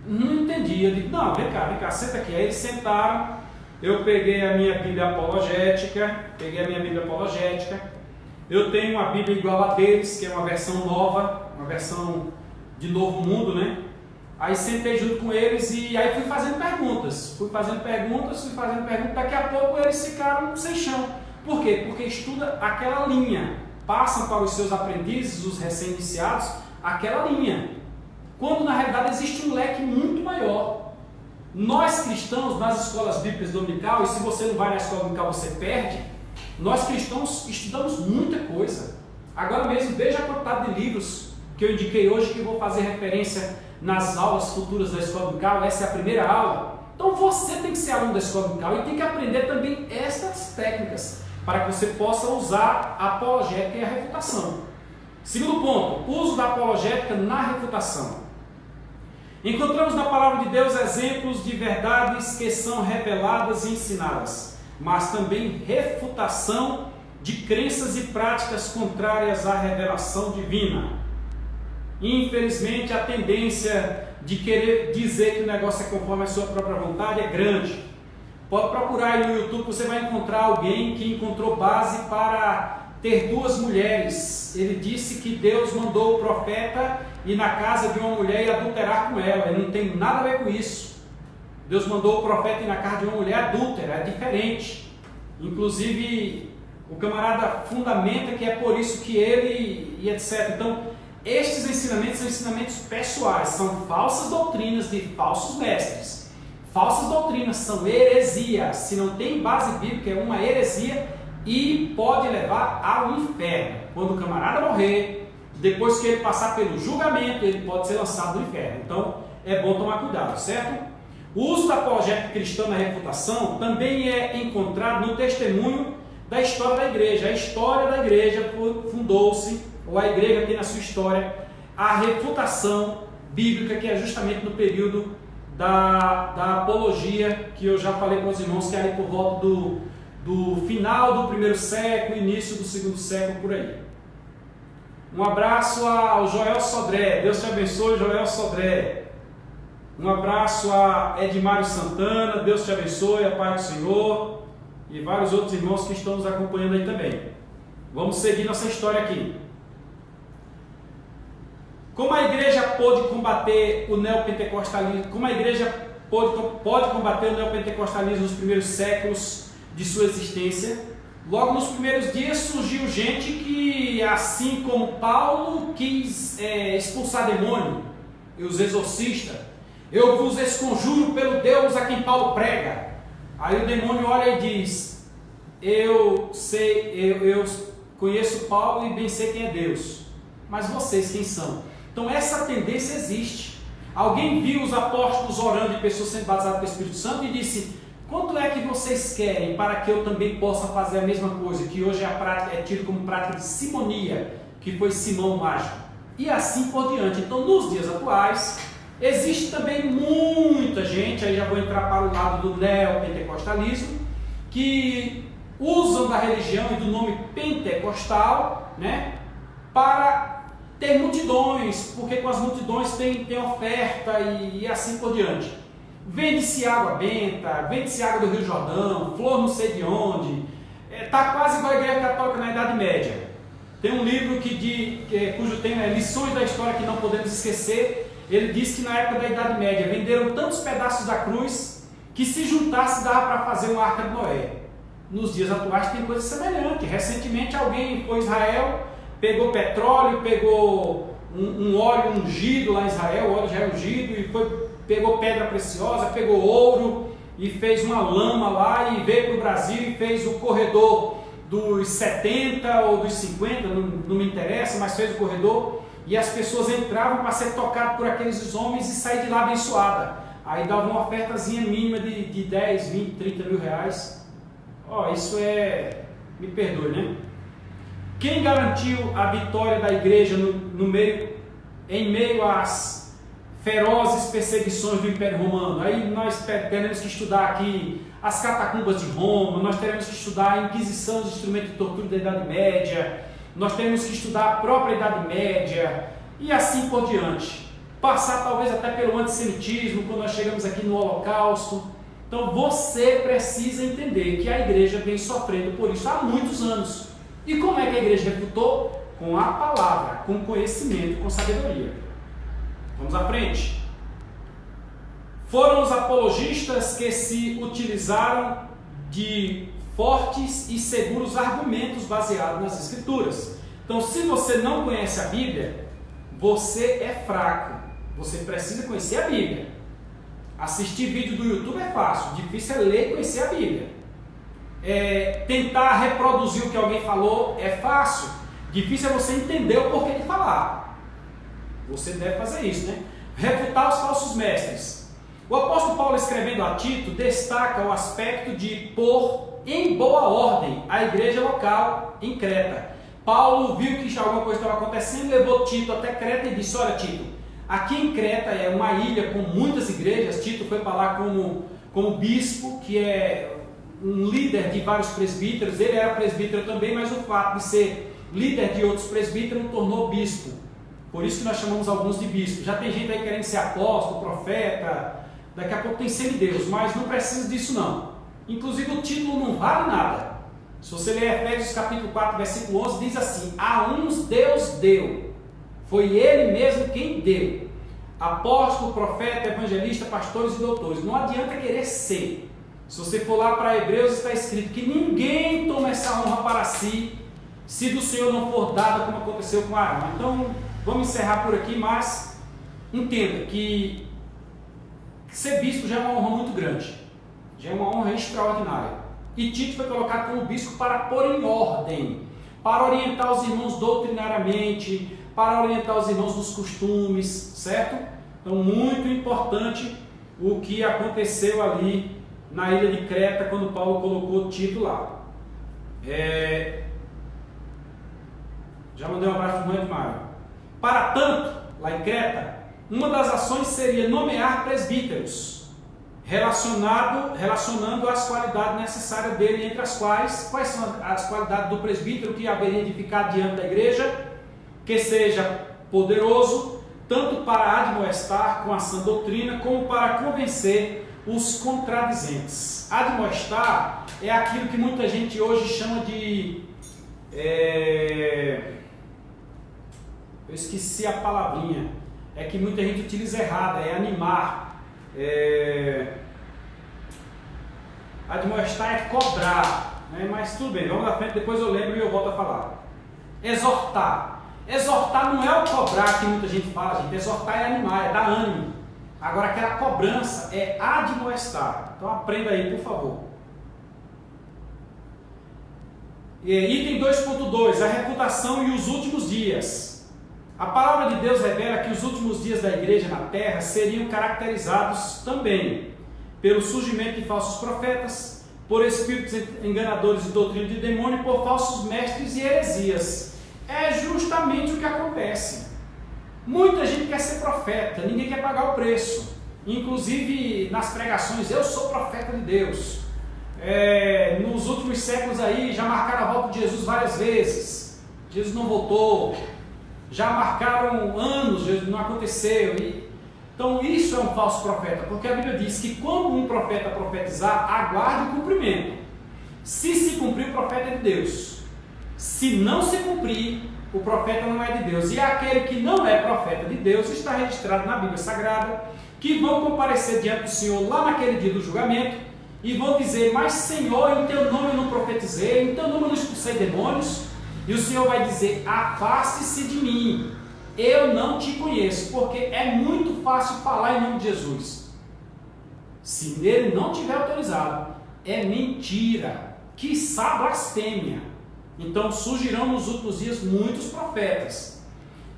Não entendi. Eu digo: não, vem cá, senta aqui. Aí eles sentaram, eu peguei a minha Bíblia apologética, eu tenho uma Bíblia igual a deles, que é uma versão nova, uma versão de Novo Mundo, né? Aí sentei junto com eles e aí fui fazendo perguntas, daqui a pouco eles ficaram sem chão. Por quê? Porque estuda aquela linha, passam para os seus aprendizes, os recém-iniciados, aquela linha, quando na realidade existe um leque muito maior. Nós cristãos, nas escolas bíblicas dominical, e se você não vai na escola dominical você perde, nós cristãos estudamos muita coisa. Agora mesmo, veja a quantidade de livros que eu indiquei hoje, que eu vou fazer referência nas aulas futuras da escola dominical. Essa é a primeira aula. Então você tem que ser aluno da escola dominical e tem que aprender também estas técnicas, para que você possa usar a apologética e a refutação. Segundo ponto, uso da apologética na refutação. Encontramos na palavra de Deus exemplos de verdades que são reveladas e ensinadas, mas também refutação de crenças e práticas contrárias à revelação divina. Infelizmente, a tendência de querer dizer que o negócio é conforme a sua própria vontade é grande. Pode procurar aí no YouTube, você vai encontrar alguém que encontrou base para ter 2 mulheres. Ele disse que Deus mandou o profeta ir na casa de uma mulher e adulterar com ela. Ele não tem nada a ver com isso. Deus mandou o profeta ir na casa de uma mulher adúltera, é diferente. Inclusive, o camarada fundamenta que é por isso que ele e etc. Então, estes ensinamentos são ensinamentos pessoais, são falsas doutrinas de falsos mestres. Falsas doutrinas são heresias. Se não tem base bíblica, é uma heresia e pode levar ao inferno. Quando o camarada morrer, depois que ele passar pelo julgamento, ele pode ser lançado no inferno. Então, é bom tomar cuidado, certo? O uso da apologética cristã na refutação também é encontrado no testemunho da história da igreja. A história da igreja fundou-se, ou a igreja tem na sua história, a refutação bíblica, que é justamente no período da apologia, que eu já falei para os irmãos, que é ali por volta do final do primeiro século, início do segundo século, por aí. Um abraço ao Joel Sodré, Deus te abençoe, Joel Sodré. Um abraço a Edmário Santana, Deus te abençoe, a paz do Senhor, e vários outros irmãos que estão nos acompanhando aí também. Vamos seguir nossa história aqui. Como a igreja pôde combater o neopentecostalismo, pode combater o neopentecostalismo nos primeiros séculos de sua existência? Logo nos primeiros dias surgiu gente que, assim como Paulo, quis expulsar demônio, e os exorcistas. Eu vos esconjuro pelo Deus a quem Paulo prega. Aí o demônio olha e diz: eu conheço Paulo e bem sei quem é Deus, mas vocês quem são? Então essa tendência existe. Alguém viu os apóstolos orando e pessoas sendo batizadas com o Espírito Santo e disse: quanto é que vocês querem para que eu também possa fazer a mesma coisa, que hoje é tido como prática de simonia, que foi Simão Mágico, e assim por diante. Então nos dias atuais existe também muita gente, aí já vou entrar para o lado do neopentecostalismo, que usam da religião e do nome pentecostal, né, para ter multidões, porque com as multidões tem oferta e assim por diante. Vende-se água benta, vende-se água do Rio Jordão, flor não sei de onde, está quase igual a Igreja Católica na Idade Média. Tem um livro cujo tema é Lições da História que Não Podemos Esquecer. Ele diz que na época da Idade Média venderam tantos pedaços da cruz que se juntasse dava para fazer uma arca de Noé. Nos dias atuais tem coisa semelhante. Recentemente alguém foi a Israel, pegou petróleo, pegou um óleo ungido lá em Israel, o óleo já é ungido, e pegou pedra preciosa, pegou ouro e fez uma lama lá e veio para o Brasil e fez o corredor dos 70 ou dos 50, não me interessa, mas fez o corredor. E as pessoas entravam para ser tocadas por aqueles homens e sair de lá abençoada. Aí dava uma ofertazinha mínima de 10, 20, 30 mil reais. Isso me perdoe, né? Quem garantiu a vitória da igreja em meio às ferozes perseguições do Império Romano? Aí nós teremos que estudar aqui as catacumbas de Roma, nós teremos que estudar a Inquisição dos instrumentos de tortura da Idade Média, nós temos que estudar a própria Idade Média e assim por diante. Passar talvez até pelo antissemitismo, quando nós chegamos aqui no Holocausto. Então você precisa entender que a igreja vem sofrendo por isso há muitos anos. E como é que a igreja refutou? Com a palavra, com conhecimento, com sabedoria. Vamos à frente. Foram os apologistas que se utilizaram de fortes e seguros argumentos baseados nas Escrituras. Então, se você não conhece a Bíblia, você é fraco. Você precisa conhecer a Bíblia. Assistir vídeo do YouTube é fácil, difícil é ler e conhecer a Bíblia. Tentar reproduzir o que alguém falou é fácil, difícil é você entender o porquê de falar. Você deve fazer isso, né? Refutar os falsos mestres. O apóstolo Paulo, escrevendo a Tito, destaca o aspecto de pôr em boa ordem a igreja local em Creta. Paulo viu que alguma coisa estava acontecendo, levou Tito até Creta e disse: olha, Tito, aqui em Creta é uma ilha com muitas igrejas. Tito foi para lá como bispo, que é um líder de vários presbíteros. Ele era presbítero também, mas o fato de ser líder de outros presbíteros o tornou bispo. Por isso que nós chamamos alguns de bispos. Já tem gente aí querendo ser apóstolo, profeta, daqui a pouco tem semideus, mas não precisa disso não. Inclusive o título não vale nada. Se você ler Efésios capítulo 4, versículo 11, diz assim: a uns Deus deu, foi Ele mesmo quem deu, apóstolo, profeta, evangelista, pastores e doutores. Não adianta querer ser. Se você for lá para Hebreus, está escrito que ninguém toma essa honra para si, se do Senhor não for dada, como aconteceu com Arão. Então, vamos encerrar por aqui, mas entenda que ser bispo já é uma honra muito grande, já é uma honra extraordinária. E Tito foi colocado como bispo para pôr em ordem, para orientar os irmãos doutrinariamente, para orientar os irmãos nos costumes, certo? Então, muito importante o que aconteceu ali na ilha de Creta, quando Paulo colocou Tito lá. Já mandei um abraço para o irmão Edmário. Para tanto, lá em Creta, uma das ações seria nomear presbíteros, relacionando as qualidades necessárias dele, entre as quais são as qualidades do presbítero que haveria de ficar diante da igreja, que seja poderoso, tanto para admoestar com a sã doutrina, como para convencer os contradizentes. Admoestar é aquilo que muita gente hoje chama de... eu esqueci a palavrinha. É que muita gente utiliza errada, é animar. Admoestar é cobrar, né? Mas tudo bem, vamos na frente, depois eu lembro e eu volto a falar. Exortar. Exortar não é o cobrar que muita gente fala, gente. Exortar é animar, é dar ânimo. Agora aquela cobrança é admoestar. Então aprenda aí, por favor. Item 2.2, a reputação e os últimos dias. A palavra de Deus revela que os últimos dias da igreja na terra seriam caracterizados também pelo surgimento de falsos profetas, por espíritos enganadores e doutrina de demônio, por falsos mestres e heresias. É justamente o que acontece. Muita gente quer ser profeta, ninguém quer pagar o preço. Inclusive nas pregações, eu sou profeta de Deus. Nos últimos séculos aí já marcaram a volta de Jesus várias vezes. Jesus não voltou. Já marcaram anos, Jesus não aconteceu. Então isso é um falso profeta, porque a Bíblia diz que quando um profeta profetizar, aguarde o cumprimento. Se cumprir, o profeta é de Deus. Se não se cumprir, o profeta não é de Deus. E aquele que não é profeta de Deus está registrado na Bíblia Sagrada, que vão comparecer diante do Senhor lá naquele dia do julgamento e vão dizer: mas Senhor, em teu nome eu não profetizei, em teu nome eu não expulsei demônios. E o Senhor vai dizer: afaste-se de mim, eu não te conheço, porque é muito fácil falar em nome de Jesus. Se nele não tiver autorizado, é mentira, quiçá blasfêmia. Então surgirão nos últimos dias muitos profetas,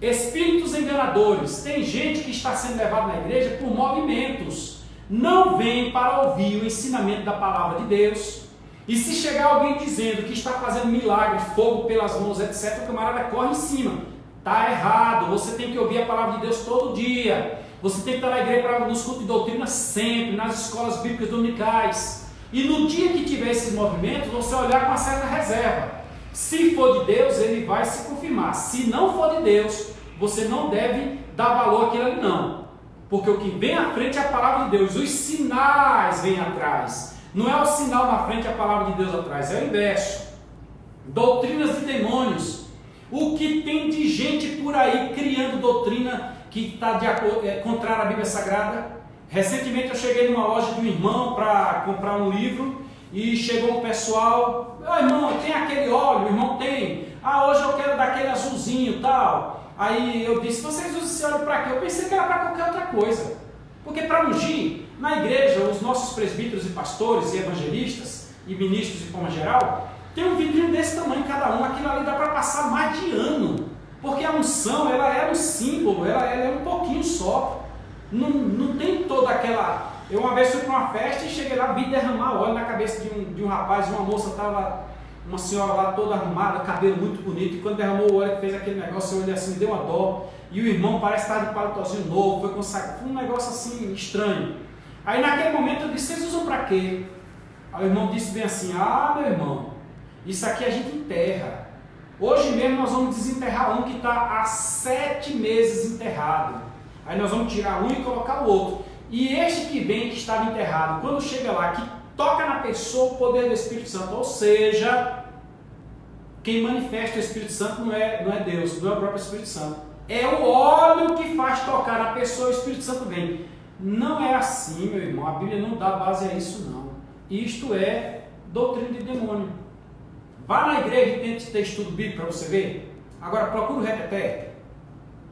espíritos enganadores. Tem gente que está sendo levada na igreja por movimentos, não vem para ouvir o ensinamento da palavra de Deus. E se chegar alguém dizendo que está fazendo milagre, fogo pelas mãos, etc., o camarada corre em cima. Está errado, você tem que ouvir a palavra de Deus todo dia. Você tem que estar na igreja nos cultos de doutrina sempre, nas escolas bíblicas dominicais. E no dia que tiver esses movimentos, você olhar com uma certa reserva. Se for de Deus, ele vai se confirmar. Se não for de Deus, você não deve dar valor àquilo ali não. Porque o que vem à frente é a palavra de Deus. Os sinais vêm atrás. Não é o sinal na frente e a palavra de Deus atrás, é o inverso. Doutrinas de demônios. O que tem de gente por aí criando doutrina que está contrária à Bíblia Sagrada? Recentemente eu cheguei numa loja de um irmão para comprar um livro e chegou um pessoal: irmão, tem aquele óleo? O irmão tem. Hoje eu quero daquele azulzinho e tal. Aí eu disse: vocês usam esse óleo para quê? Eu pensei que era para qualquer outra coisa. Porque para ungir, na igreja, os nossos presbíteros e pastores e evangelistas e ministros de forma geral, tem um vidrinho desse tamanho cada um. Aquilo ali dá para passar mais de ano. Porque a unção, ela é um símbolo, ela é um pouquinho só. Não tem toda aquela... Eu uma vez fui para uma festa e cheguei lá, vi derramar óleo na cabeça de um rapaz, uma moça estava, uma senhora lá toda arrumada, cabelo muito bonito, e quando derramou o óleo, fez aquele negócio, eu olhei assim, me deu uma dó, e o irmão parece estar de paletózinho novo, foi consagrado, foi um negócio assim, estranho. Aí naquele momento eu disse: vocês usam para quê? Aí o irmão disse bem assim: meu irmão, isso aqui a gente enterra. Hoje mesmo nós vamos desenterrar um que está há 7 meses enterrado. Aí nós vamos tirar um e colocar o outro. E este que vem, que estava enterrado, quando chega lá, que toca na pessoa o poder do Espírito Santo. Ou seja, quem manifesta o Espírito Santo não é Deus, não é o próprio Espírito Santo. É o óleo que faz tocar na pessoa, o Espírito Santo vem. Não é assim, meu irmão. A Bíblia não dá base a isso, não. Isto é doutrina de demônio. Vá na igreja e tente ter estudo bíblico para você ver. Agora procura o reteté.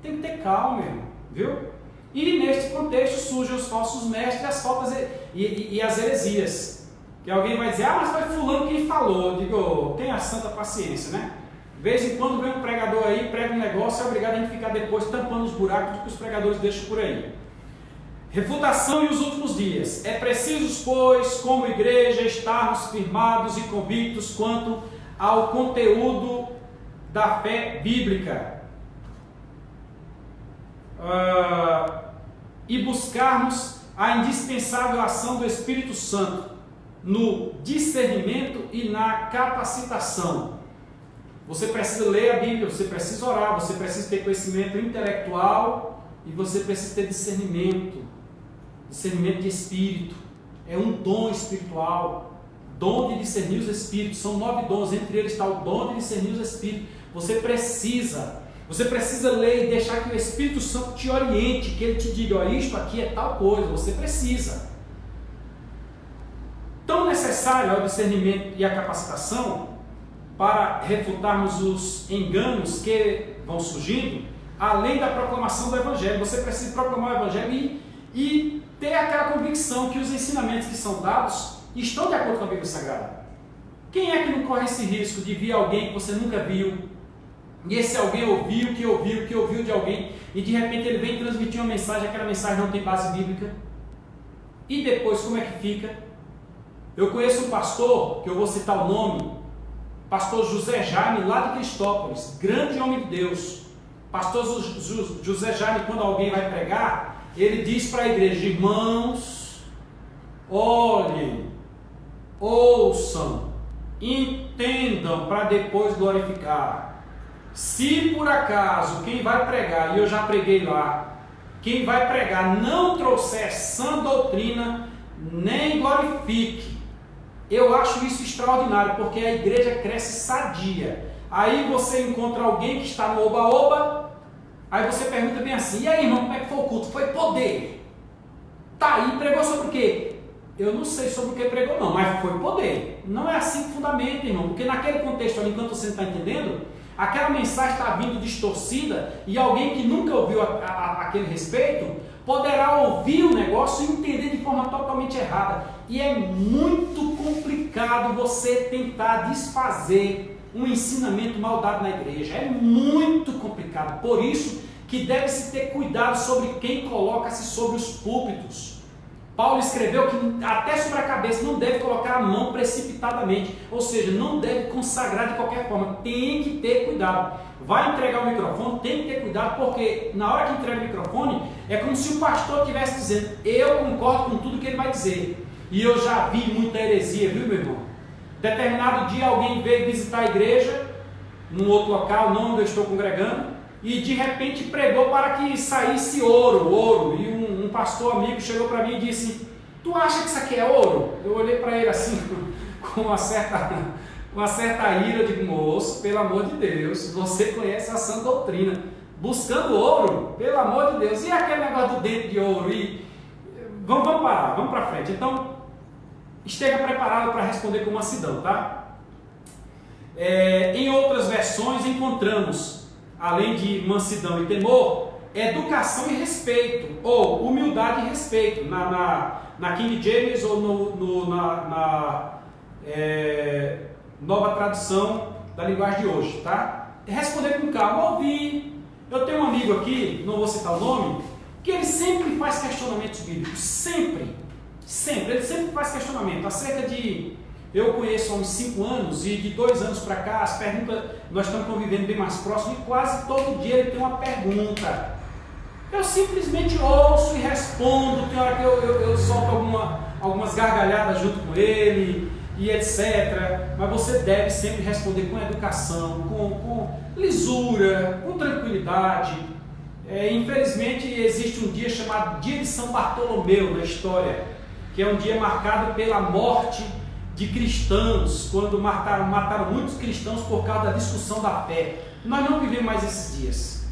Tem que ter calma, meu irmão. Viu? E neste contexto surgem os falsos mestres, as faltas e as heresias. Que alguém vai dizer: mas foi fulano quem falou. Eu digo: tenha santa paciência, né? De vez em quando vem um pregador aí, prega um negócio, é obrigado a gente ficar depois tampando os buracos que os pregadores deixam por aí. Refutação e os últimos dias. É preciso, pois, como igreja, estarmos firmados e convictos quanto ao conteúdo da fé bíblica. E buscarmos a indispensável ação do Espírito Santo no discernimento e na capacitação. Você precisa ler a Bíblia, você precisa orar, você precisa ter conhecimento intelectual e você precisa ter discernimento de espírito. É um dom espiritual, dom de discernir os espíritos. São 9 dons, entre eles está o dom de discernir os espíritos. Você precisa ler e deixar que o Espírito Santo te oriente, que ele te diga, ó, isto aqui é tal coisa. Você precisa. Tão necessário é o discernimento e a capacitação para refutarmos os enganos que vão surgindo, além da proclamação do Evangelho. Você precisa proclamar o Evangelho e ter aquela convicção que os ensinamentos que são dados estão de acordo com a Bíblia Sagrada. Quem é que não corre esse risco de vir alguém que você nunca viu, e esse alguém ouviu de alguém, e de repente ele vem transmitir uma mensagem, aquela mensagem não tem base bíblica, e depois como é que fica? Eu conheço um pastor, que eu vou citar o nome, pastor José Jaime, lá de Cristópolis, grande homem de Deus. Pastor José Jaime, quando alguém vai pregar, ele diz para a igreja, irmãos, olhem, ouçam, entendam para depois glorificar. Se por acaso quem vai pregar, e eu já preguei lá, quem vai pregar não trouxer sã doutrina, nem glorifique. Eu acho isso extraordinário, porque a igreja cresce sadia. Aí você encontra alguém que está no oba-oba, aí você pergunta bem assim, e aí irmão, como é que foi o culto? Foi poder. Tá, aí pregou sobre o quê? Eu não sei sobre o que pregou não, mas foi poder. Não é assim que fundamenta, irmão, porque naquele contexto ali, enquanto você não está entendendo, aquela mensagem está vindo distorcida e alguém que nunca ouviu aquele respeito poderá ouvir o negócio e entender de forma totalmente errada. E é muito complicado você tentar desfazer um ensinamento mal dado na igreja. É muito complicado. Por isso que deve-se ter cuidado sobre quem coloca-se sobre os púlpitos. Paulo escreveu que até sobre a cabeça não deve colocar a mão precipitadamente, ou seja, não deve consagrar de qualquer forma, tem que ter cuidado. Vai entregar o microfone, tem que ter cuidado, porque na hora que entrega o microfone, é como se o pastor estivesse dizendo, eu concordo com tudo que ele vai dizer. E eu já vi muita heresia, viu meu irmão? Determinado dia alguém veio visitar a igreja, num outro local, não onde eu estou congregando, e de repente pregou para que saísse ouro, e um pastor amigo chegou para mim e disse, tu acha que isso aqui é ouro? Eu olhei para ele assim, com uma certa ira, eu digo, moço, pelo amor de Deus, você conhece a sã doutrina, buscando ouro, pelo amor de Deus, e aquele negócio do dente de ouro, e vamos parar, vamos para frente. Então, esteja preparado para responder com mansidão, tá? Em outras versões encontramos, além de mansidão e temor, educação e respeito, ou humildade e respeito, na King James ou na nova tradução da linguagem de hoje, tá? Responder com calma, ouvir. Eu tenho um amigo aqui, não vou citar o nome, que ele sempre faz questionamentos bíblicos, sempre, ele sempre faz questionamento acerca de... Eu conheço há uns 5 anos e de 2 anos para cá as perguntas, nós estamos convivendo bem mais próximo e quase todo dia ele tem uma pergunta. Eu simplesmente ouço e respondo, tem hora que eu solto algumas gargalhadas junto com ele e etc. Mas você deve sempre responder com educação, com lisura, com tranquilidade. Infelizmente existe um dia chamado Dia de São Bartolomeu na história, que é um dia marcado pela morte de cristãos, quando mataram muitos cristãos por causa da discussão da fé. Nós não vivemos mais esses dias.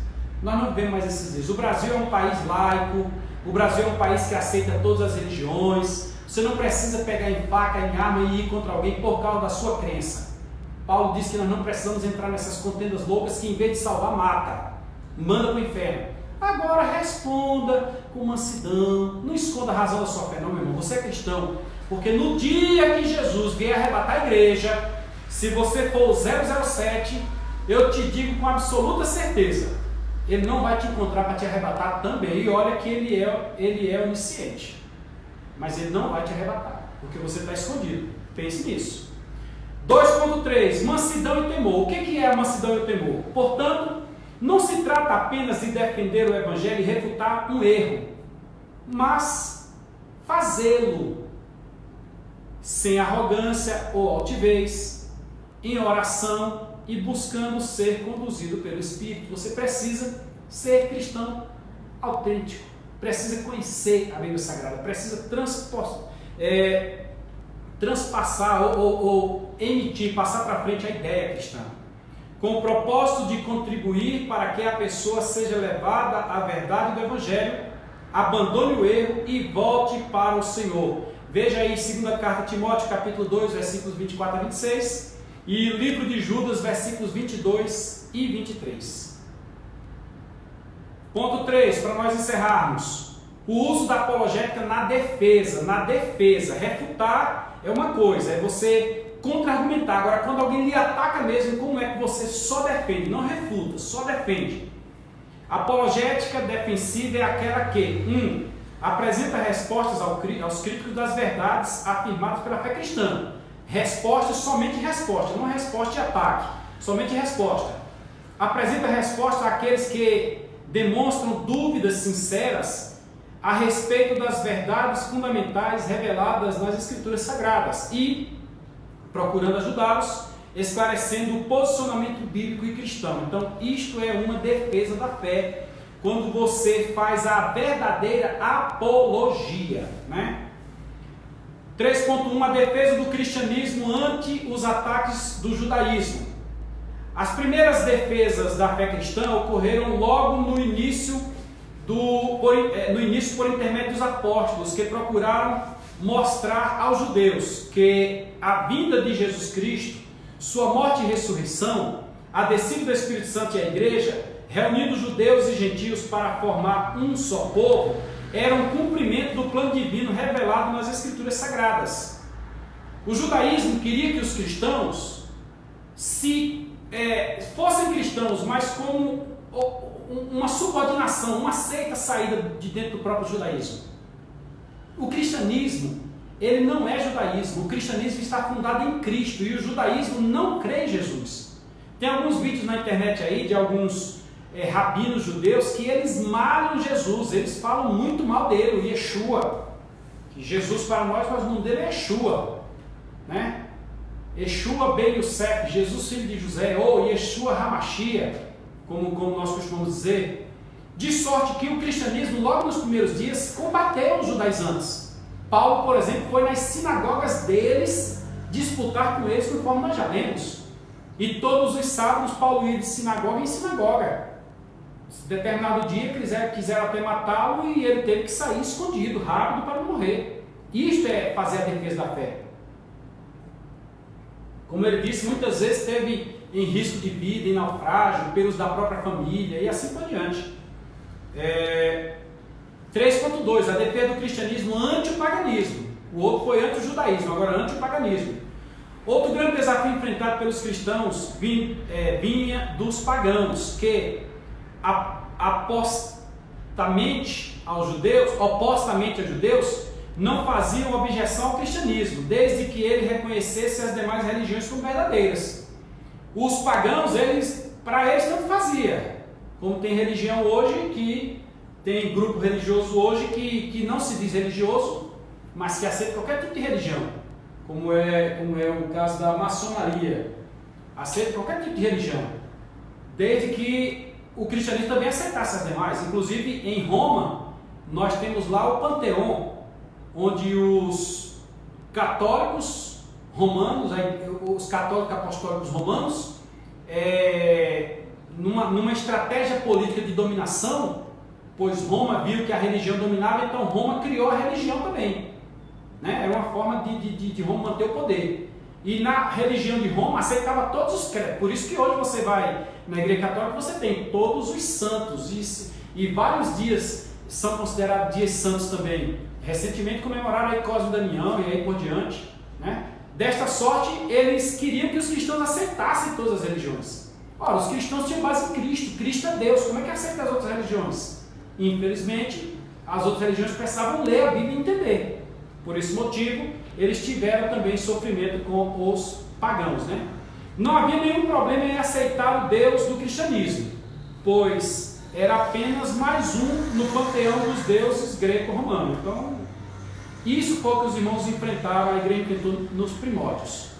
O Brasil é um país laico, o Brasil é um país que aceita todas as religiões. Você não precisa pegar em faca, em arma e ir contra alguém por causa da sua crença. Paulo diz que nós não precisamos entrar nessas contendas loucas que em vez de salvar, mata, manda para o inferno. Agora responda com mansidão, não esconda a razão da sua fé não, meu irmão, você é cristão. Porque no dia que Jesus vier arrebatar a igreja, se você for o 007, eu te digo com absoluta certeza, ele não vai te encontrar para te arrebatar também. E olha que ele é onisciente. Mas ele não vai te arrebatar, porque você está escondido. Pense nisso. 2.3, mansidão e temor. O que é a mansidão e o temor? Portanto, não se trata apenas de defender o Evangelho e refutar um erro, mas fazê-lo sem arrogância ou altivez, em oração e buscando ser conduzido pelo Espírito. Você precisa ser cristão autêntico, precisa conhecer a Bíblia Sagrada, precisa transpassar ou emitir, passar para frente a ideia cristã, com o propósito de contribuir para que a pessoa seja levada à verdade do Evangelho, abandone o erro e volte para o Senhor. Veja aí 2 carta a Timóteo, capítulo 2, versículos 24 a 26, e livro de Judas, versículos 22 e 23. Ponto 3, para nós encerrarmos. O uso da apologética na defesa. Refutar é uma coisa, é você contra-argumentar. Agora, quando alguém lhe ataca mesmo, como é que você só defende? Não refuta, só defende. Apologética defensiva é aquela que apresenta respostas aos críticos das verdades afirmadas pela fé cristã. Resposta, somente resposta, não resposta de ataque, somente resposta. Apresenta resposta àqueles que demonstram dúvidas sinceras a respeito das verdades fundamentais reveladas nas Escrituras Sagradas e procurando ajudá-los, esclarecendo o posicionamento bíblico e cristão. Então, isto é uma defesa da fé, quando você faz a verdadeira apologia, né? 3.1, a defesa do cristianismo ante os ataques do judaísmo. As primeiras defesas da fé cristã ocorreram logo no início por intermédio dos apóstolos, que procuraram mostrar aos judeus que a vinda de Jesus Cristo, sua morte e ressurreição, a descida do Espírito Santo e a igreja, reunindo judeus e gentios para formar um só povo, era um cumprimento do plano divino revelado nas Escrituras Sagradas. O judaísmo queria que os cristãos fossem cristãos, mas como uma subordinação, uma seita saída de dentro do próprio judaísmo. O cristianismo, ele não é judaísmo. O cristianismo está fundado em Cristo e o judaísmo não crê em Jesus. Tem alguns vídeos na internet aí de alguns rabinos judeus que eles malham Jesus, eles falam muito mal dele, o Yeshua. Que Jesus para nós, mas o nome dele é Yeshua, né? Yeshua ben Yosef, Jesus filho de José, ou Yeshua Hamashia, como nós costumamos dizer. De sorte que o cristianismo, logo nos primeiros dias, combateu os judaizantes. Paulo, por exemplo, foi nas sinagogas deles disputar com eles, conforme nós já lemos. E todos os sábados Paulo ia de sinagoga em sinagoga. Determinado dia quiseram até matá-lo e ele teve que sair escondido, rápido, para não morrer. Isto é fazer a defesa da fé. Como ele disse, muitas vezes teve em risco de vida, em naufrágio, pelos da própria família e assim por diante. 3.2, a defesa do cristianismo ante o paganismo. O outro foi ante o judaísmo, agora ante o paganismo. Outro grande desafio enfrentado pelos cristãos vinha dos pagãos, que opostamente aos judeus, não faziam objeção ao cristianismo, desde que ele reconhecesse as demais religiões como verdadeiras. Os pagãos, para eles tanto fazia. Como tem religião hoje, tem grupo religioso hoje que não se diz religioso, mas que aceita qualquer tipo de religião, como é o caso da maçonaria, aceita qualquer tipo de religião, desde que o cristianismo também aceitasse as demais. Inclusive em Roma, nós temos lá o Panteão, onde os católicos romanos, os católicos apostólicos romanos, numa estratégia política de dominação, pois Roma viu que a religião dominava, então Roma criou a religião também, né? Era uma forma de Roma manter o poder. E na religião de Roma aceitava todos os credos. Por isso que hoje você vai na igreja católica, você tem todos os santos e vários dias são considerados dias santos também. Recentemente comemoraram aí Cosme e Damião e aí por diante, né? Desta sorte, eles queriam que os cristãos aceitassem todas as religiões. Ora, os cristãos tinham base em Cristo. Cristo é Deus. Como é que aceita as outras religiões? Infelizmente, as outras religiões precisavam ler a Bíblia e entender. Por esse motivo, eles tiveram também sofrimento com os pagãos, né? Não havia nenhum problema em aceitar o Deus do cristianismo, pois era apenas mais um no panteão dos deuses greco-romanos. Então, isso foi o que os irmãos enfrentaram, a igreja enfrentou nos primórdios.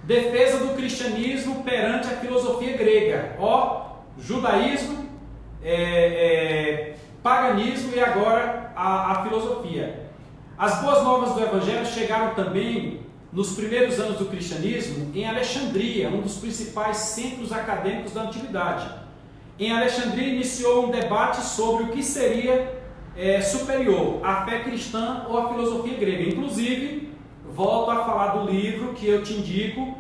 Defesa do cristianismo perante a filosofia grega. Judaísmo, paganismo e agora a filosofia. As boas novas do Evangelho chegaram também nos primeiros anos do cristianismo em Alexandria, um dos principais centros acadêmicos da antiguidade. Em Alexandria iniciou um debate sobre o que seria superior, a fé cristã ou a filosofia grega. Inclusive, volto a falar do livro que eu te indico,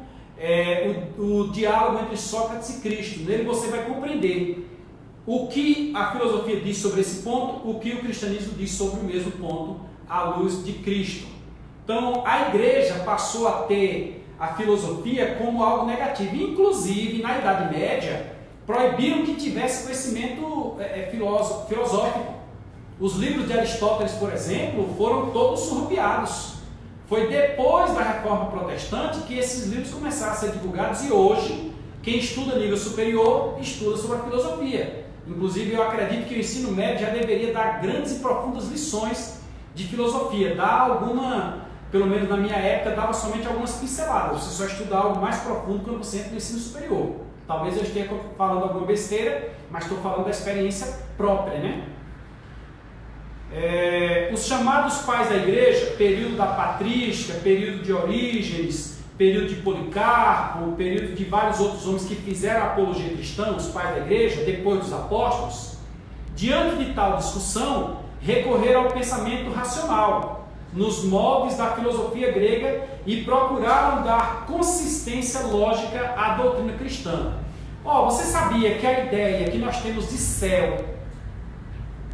o diálogo entre Sócrates e Cristo. Nele você vai compreender o que a filosofia diz sobre esse ponto, o que o cristianismo diz sobre o mesmo ponto, à luz de Cristo. Então, a igreja passou a ter a filosofia como algo negativo. Inclusive, na Idade Média, proibiram que tivesse conhecimento filosófico. Os livros de Aristóteles, por exemplo, foram todos surrupiados. Foi depois da Reforma Protestante que esses livros começaram a ser divulgados e hoje, quem estuda a nível superior, estuda sobre a filosofia. Inclusive, eu acredito que o ensino médio já deveria dar grandes e profundas lições de filosofia. Pelo menos na minha época, dava somente algumas pinceladas. Você só estudar algo mais profundo quando você entra no ensino superior. Talvez eu esteja falando alguma besteira, mas estou falando da experiência própria, né? Os chamados pais da igreja, período da patrística, período de Orígenes, período de Policarpo, período de vários outros homens que fizeram a apologia cristã, os pais da igreja, depois dos apóstolos, diante de tal discussão, recorreram ao pensamento racional, nos moldes da filosofia grega e procuraram dar consistência lógica à doutrina cristã. Você sabia que a ideia que nós temos de céu,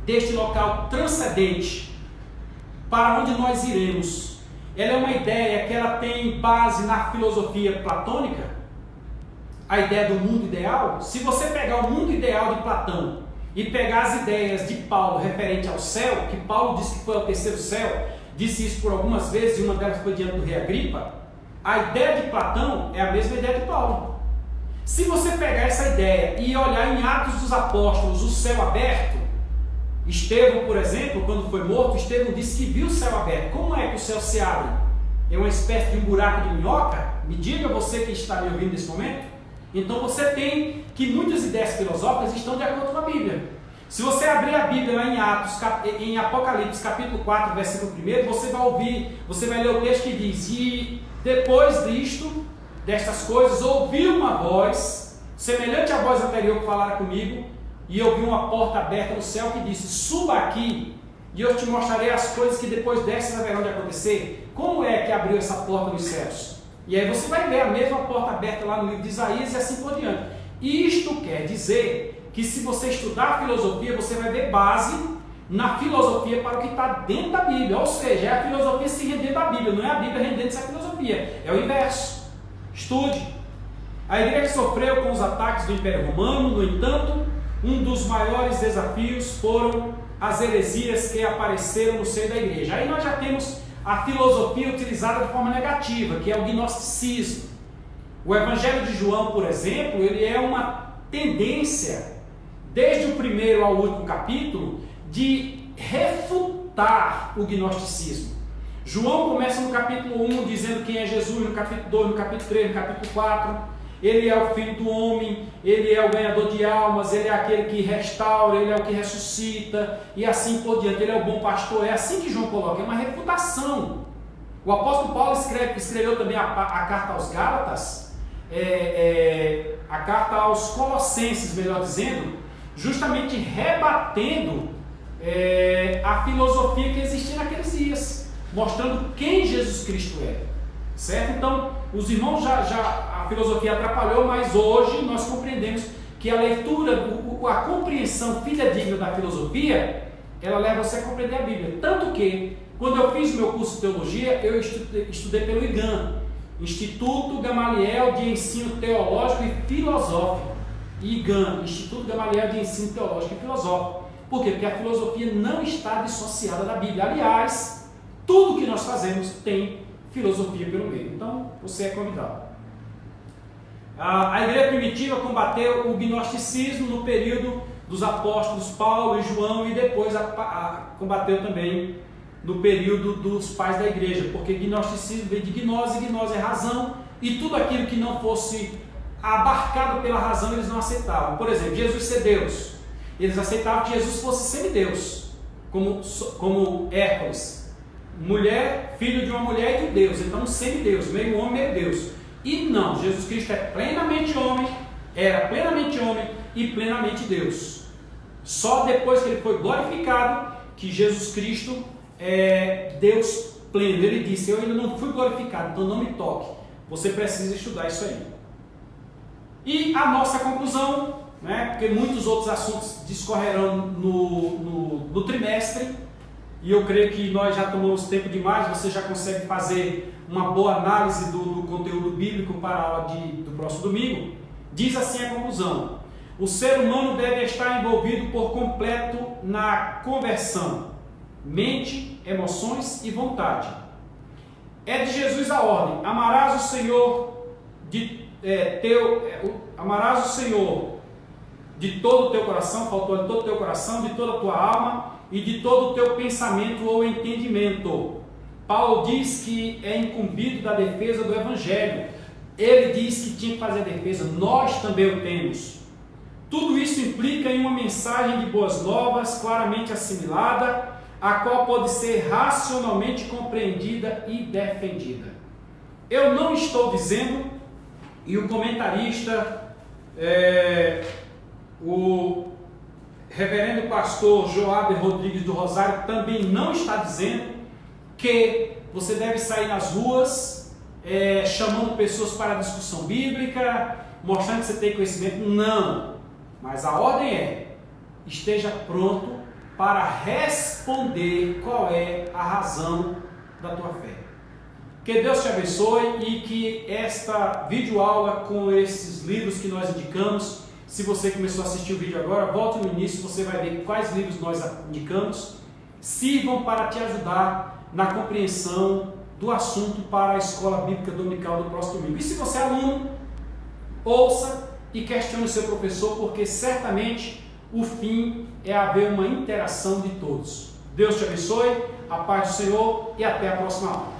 deste local transcendente, para onde nós iremos, ela é uma ideia que ela tem base na filosofia platônica? A ideia do mundo ideal? Se você pegar o mundo ideal de Platão e pegar as ideias de Paulo referente ao céu, que Paulo disse que foi ao terceiro céu, disse isso por algumas vezes, e uma delas foi diante do rei Agripa, a ideia de Platão é a mesma ideia de Paulo. Se você pegar essa ideia e olhar em Atos dos Apóstolos, o céu aberto, Estevão, por exemplo, quando foi morto, Estevão disse que viu o céu aberto. Como é que o céu se abre? É uma espécie de um buraco de minhoca? Me diga você que está me ouvindo nesse momento. Então você tem que muitas ideias filosóficas estão de acordo com a Bíblia. Se você abrir a Bíblia lá em Atos, em Apocalipse, capítulo 4, versículo 1, você vai ler o texto que diz: e depois destas coisas, ouvi uma voz, semelhante à voz anterior que falara comigo, e eu vi uma porta aberta no céu que disse: suba aqui, e eu te mostrarei as coisas que depois dessas haverão de acontecer. Como é que abriu essa porta dos céus? E aí você vai ver a mesma porta aberta lá no livro de Isaías e assim por diante. Isto quer dizer que se você estudar a filosofia, você vai ver base na filosofia para o que está dentro da Bíblia. Ou seja, é a filosofia se rendendo à Bíblia, não é a Bíblia rendendo-se à filosofia. É o inverso. Estude. A igreja sofreu com os ataques do Império Romano, no entanto, um dos maiores desafios foram as heresias que apareceram no seio da igreja. Aí nós já temos a filosofia utilizada de forma negativa, que é o gnosticismo. O Evangelho de João, por exemplo, ele é uma tendência, desde o primeiro ao último capítulo, de refutar o gnosticismo. João começa no capítulo 1 dizendo quem é Jesus, no capítulo 2, no capítulo 3, no capítulo 4. Ele é o Filho do Homem, Ele é o ganhador de almas, Ele é aquele que restaura, Ele é o que ressuscita, e assim por diante. Ele é o bom pastor. É assim que João coloca, é uma refutação. O apóstolo Paulo escreveu também a carta aos Gálatas, a carta aos Colossenses, melhor dizendo, justamente rebatendo a filosofia que existia naqueles dias, mostrando quem Jesus Cristo é. Certo? Então, os irmãos a filosofia atrapalhou, mas hoje nós compreendemos que a leitura, a compreensão fidedigna da filosofia, ela leva você a compreender a Bíblia. Tanto que, quando eu fiz o meu curso de teologia, eu estudei pelo IGAN. Instituto Gamaliel de Ensino Teológico e Filosófico. IGAN, Instituto Gamaliel de Ensino Teológico e Filosófico. Por quê? Porque a filosofia não está dissociada da Bíblia. Aliás, tudo que nós fazemos tem filosofia pelo meio. Então, você é convidado. A igreja primitiva combateu o gnosticismo no período dos apóstolos Paulo e João e depois combateu também no período dos pais da igreja, porque gnosticismo vem de gnose, e gnose é razão, e tudo aquilo que não fosse abarcado pela razão eles não aceitavam. Por exemplo, Jesus ser Deus. Eles aceitavam que Jesus fosse semideus, como Hércules. Mulher, filho de uma mulher e de Deus, então um semideus, meio homem, meio Deus. E não, Jesus Cristo é plenamente homem, era plenamente homem e plenamente Deus. Só depois que ele foi glorificado, que Jesus Cristo é Deus pleno. Ele disse, eu ainda não fui glorificado, então não me toque. Você precisa estudar isso aí. E a nossa conclusão, né, porque muitos outros assuntos discorrerão no trimestre, e eu creio que nós já tomamos tempo demais, você já consegue fazer uma boa análise do conteúdo bíblico para a aula do próximo domingo. Diz assim a conclusão: o ser humano deve estar envolvido por completo na conversão, mente, emoções e vontade. É de Jesus a ordem: amarás o Senhor amarás o Senhor de todo o teu coração, faltou de todo o teu coração, de toda a tua alma e de todo o teu pensamento ou entendimento. Paulo diz que é incumbido da defesa do Evangelho. Ele diz que tinha que fazer a defesa, nós também o temos. Tudo isso implica em uma mensagem de boas novas, claramente assimilada, a qual pode ser racionalmente compreendida e defendida. Eu não estou dizendo, e o comentarista, o reverendo pastor Joab Rodrigues do Rosário também não está dizendo que você deve sair nas ruas chamando pessoas para a discussão bíblica, mostrando que você tem conhecimento. Não, mas a ordem é: esteja pronto para responder qual é a razão da tua fé. Que Deus te abençoe e que esta videoaula com esses livros que nós indicamos, se você começou a assistir o vídeo agora, volte no início, você vai ver quais livros nós indicamos, sirvam para te ajudar na compreensão do assunto para a Escola Bíblica Dominical do próximo domingo. E se você é aluno, ouça e questione o seu professor, porque certamente o fim é haver uma interação de todos. Deus te abençoe, a paz do Senhor e até a próxima aula.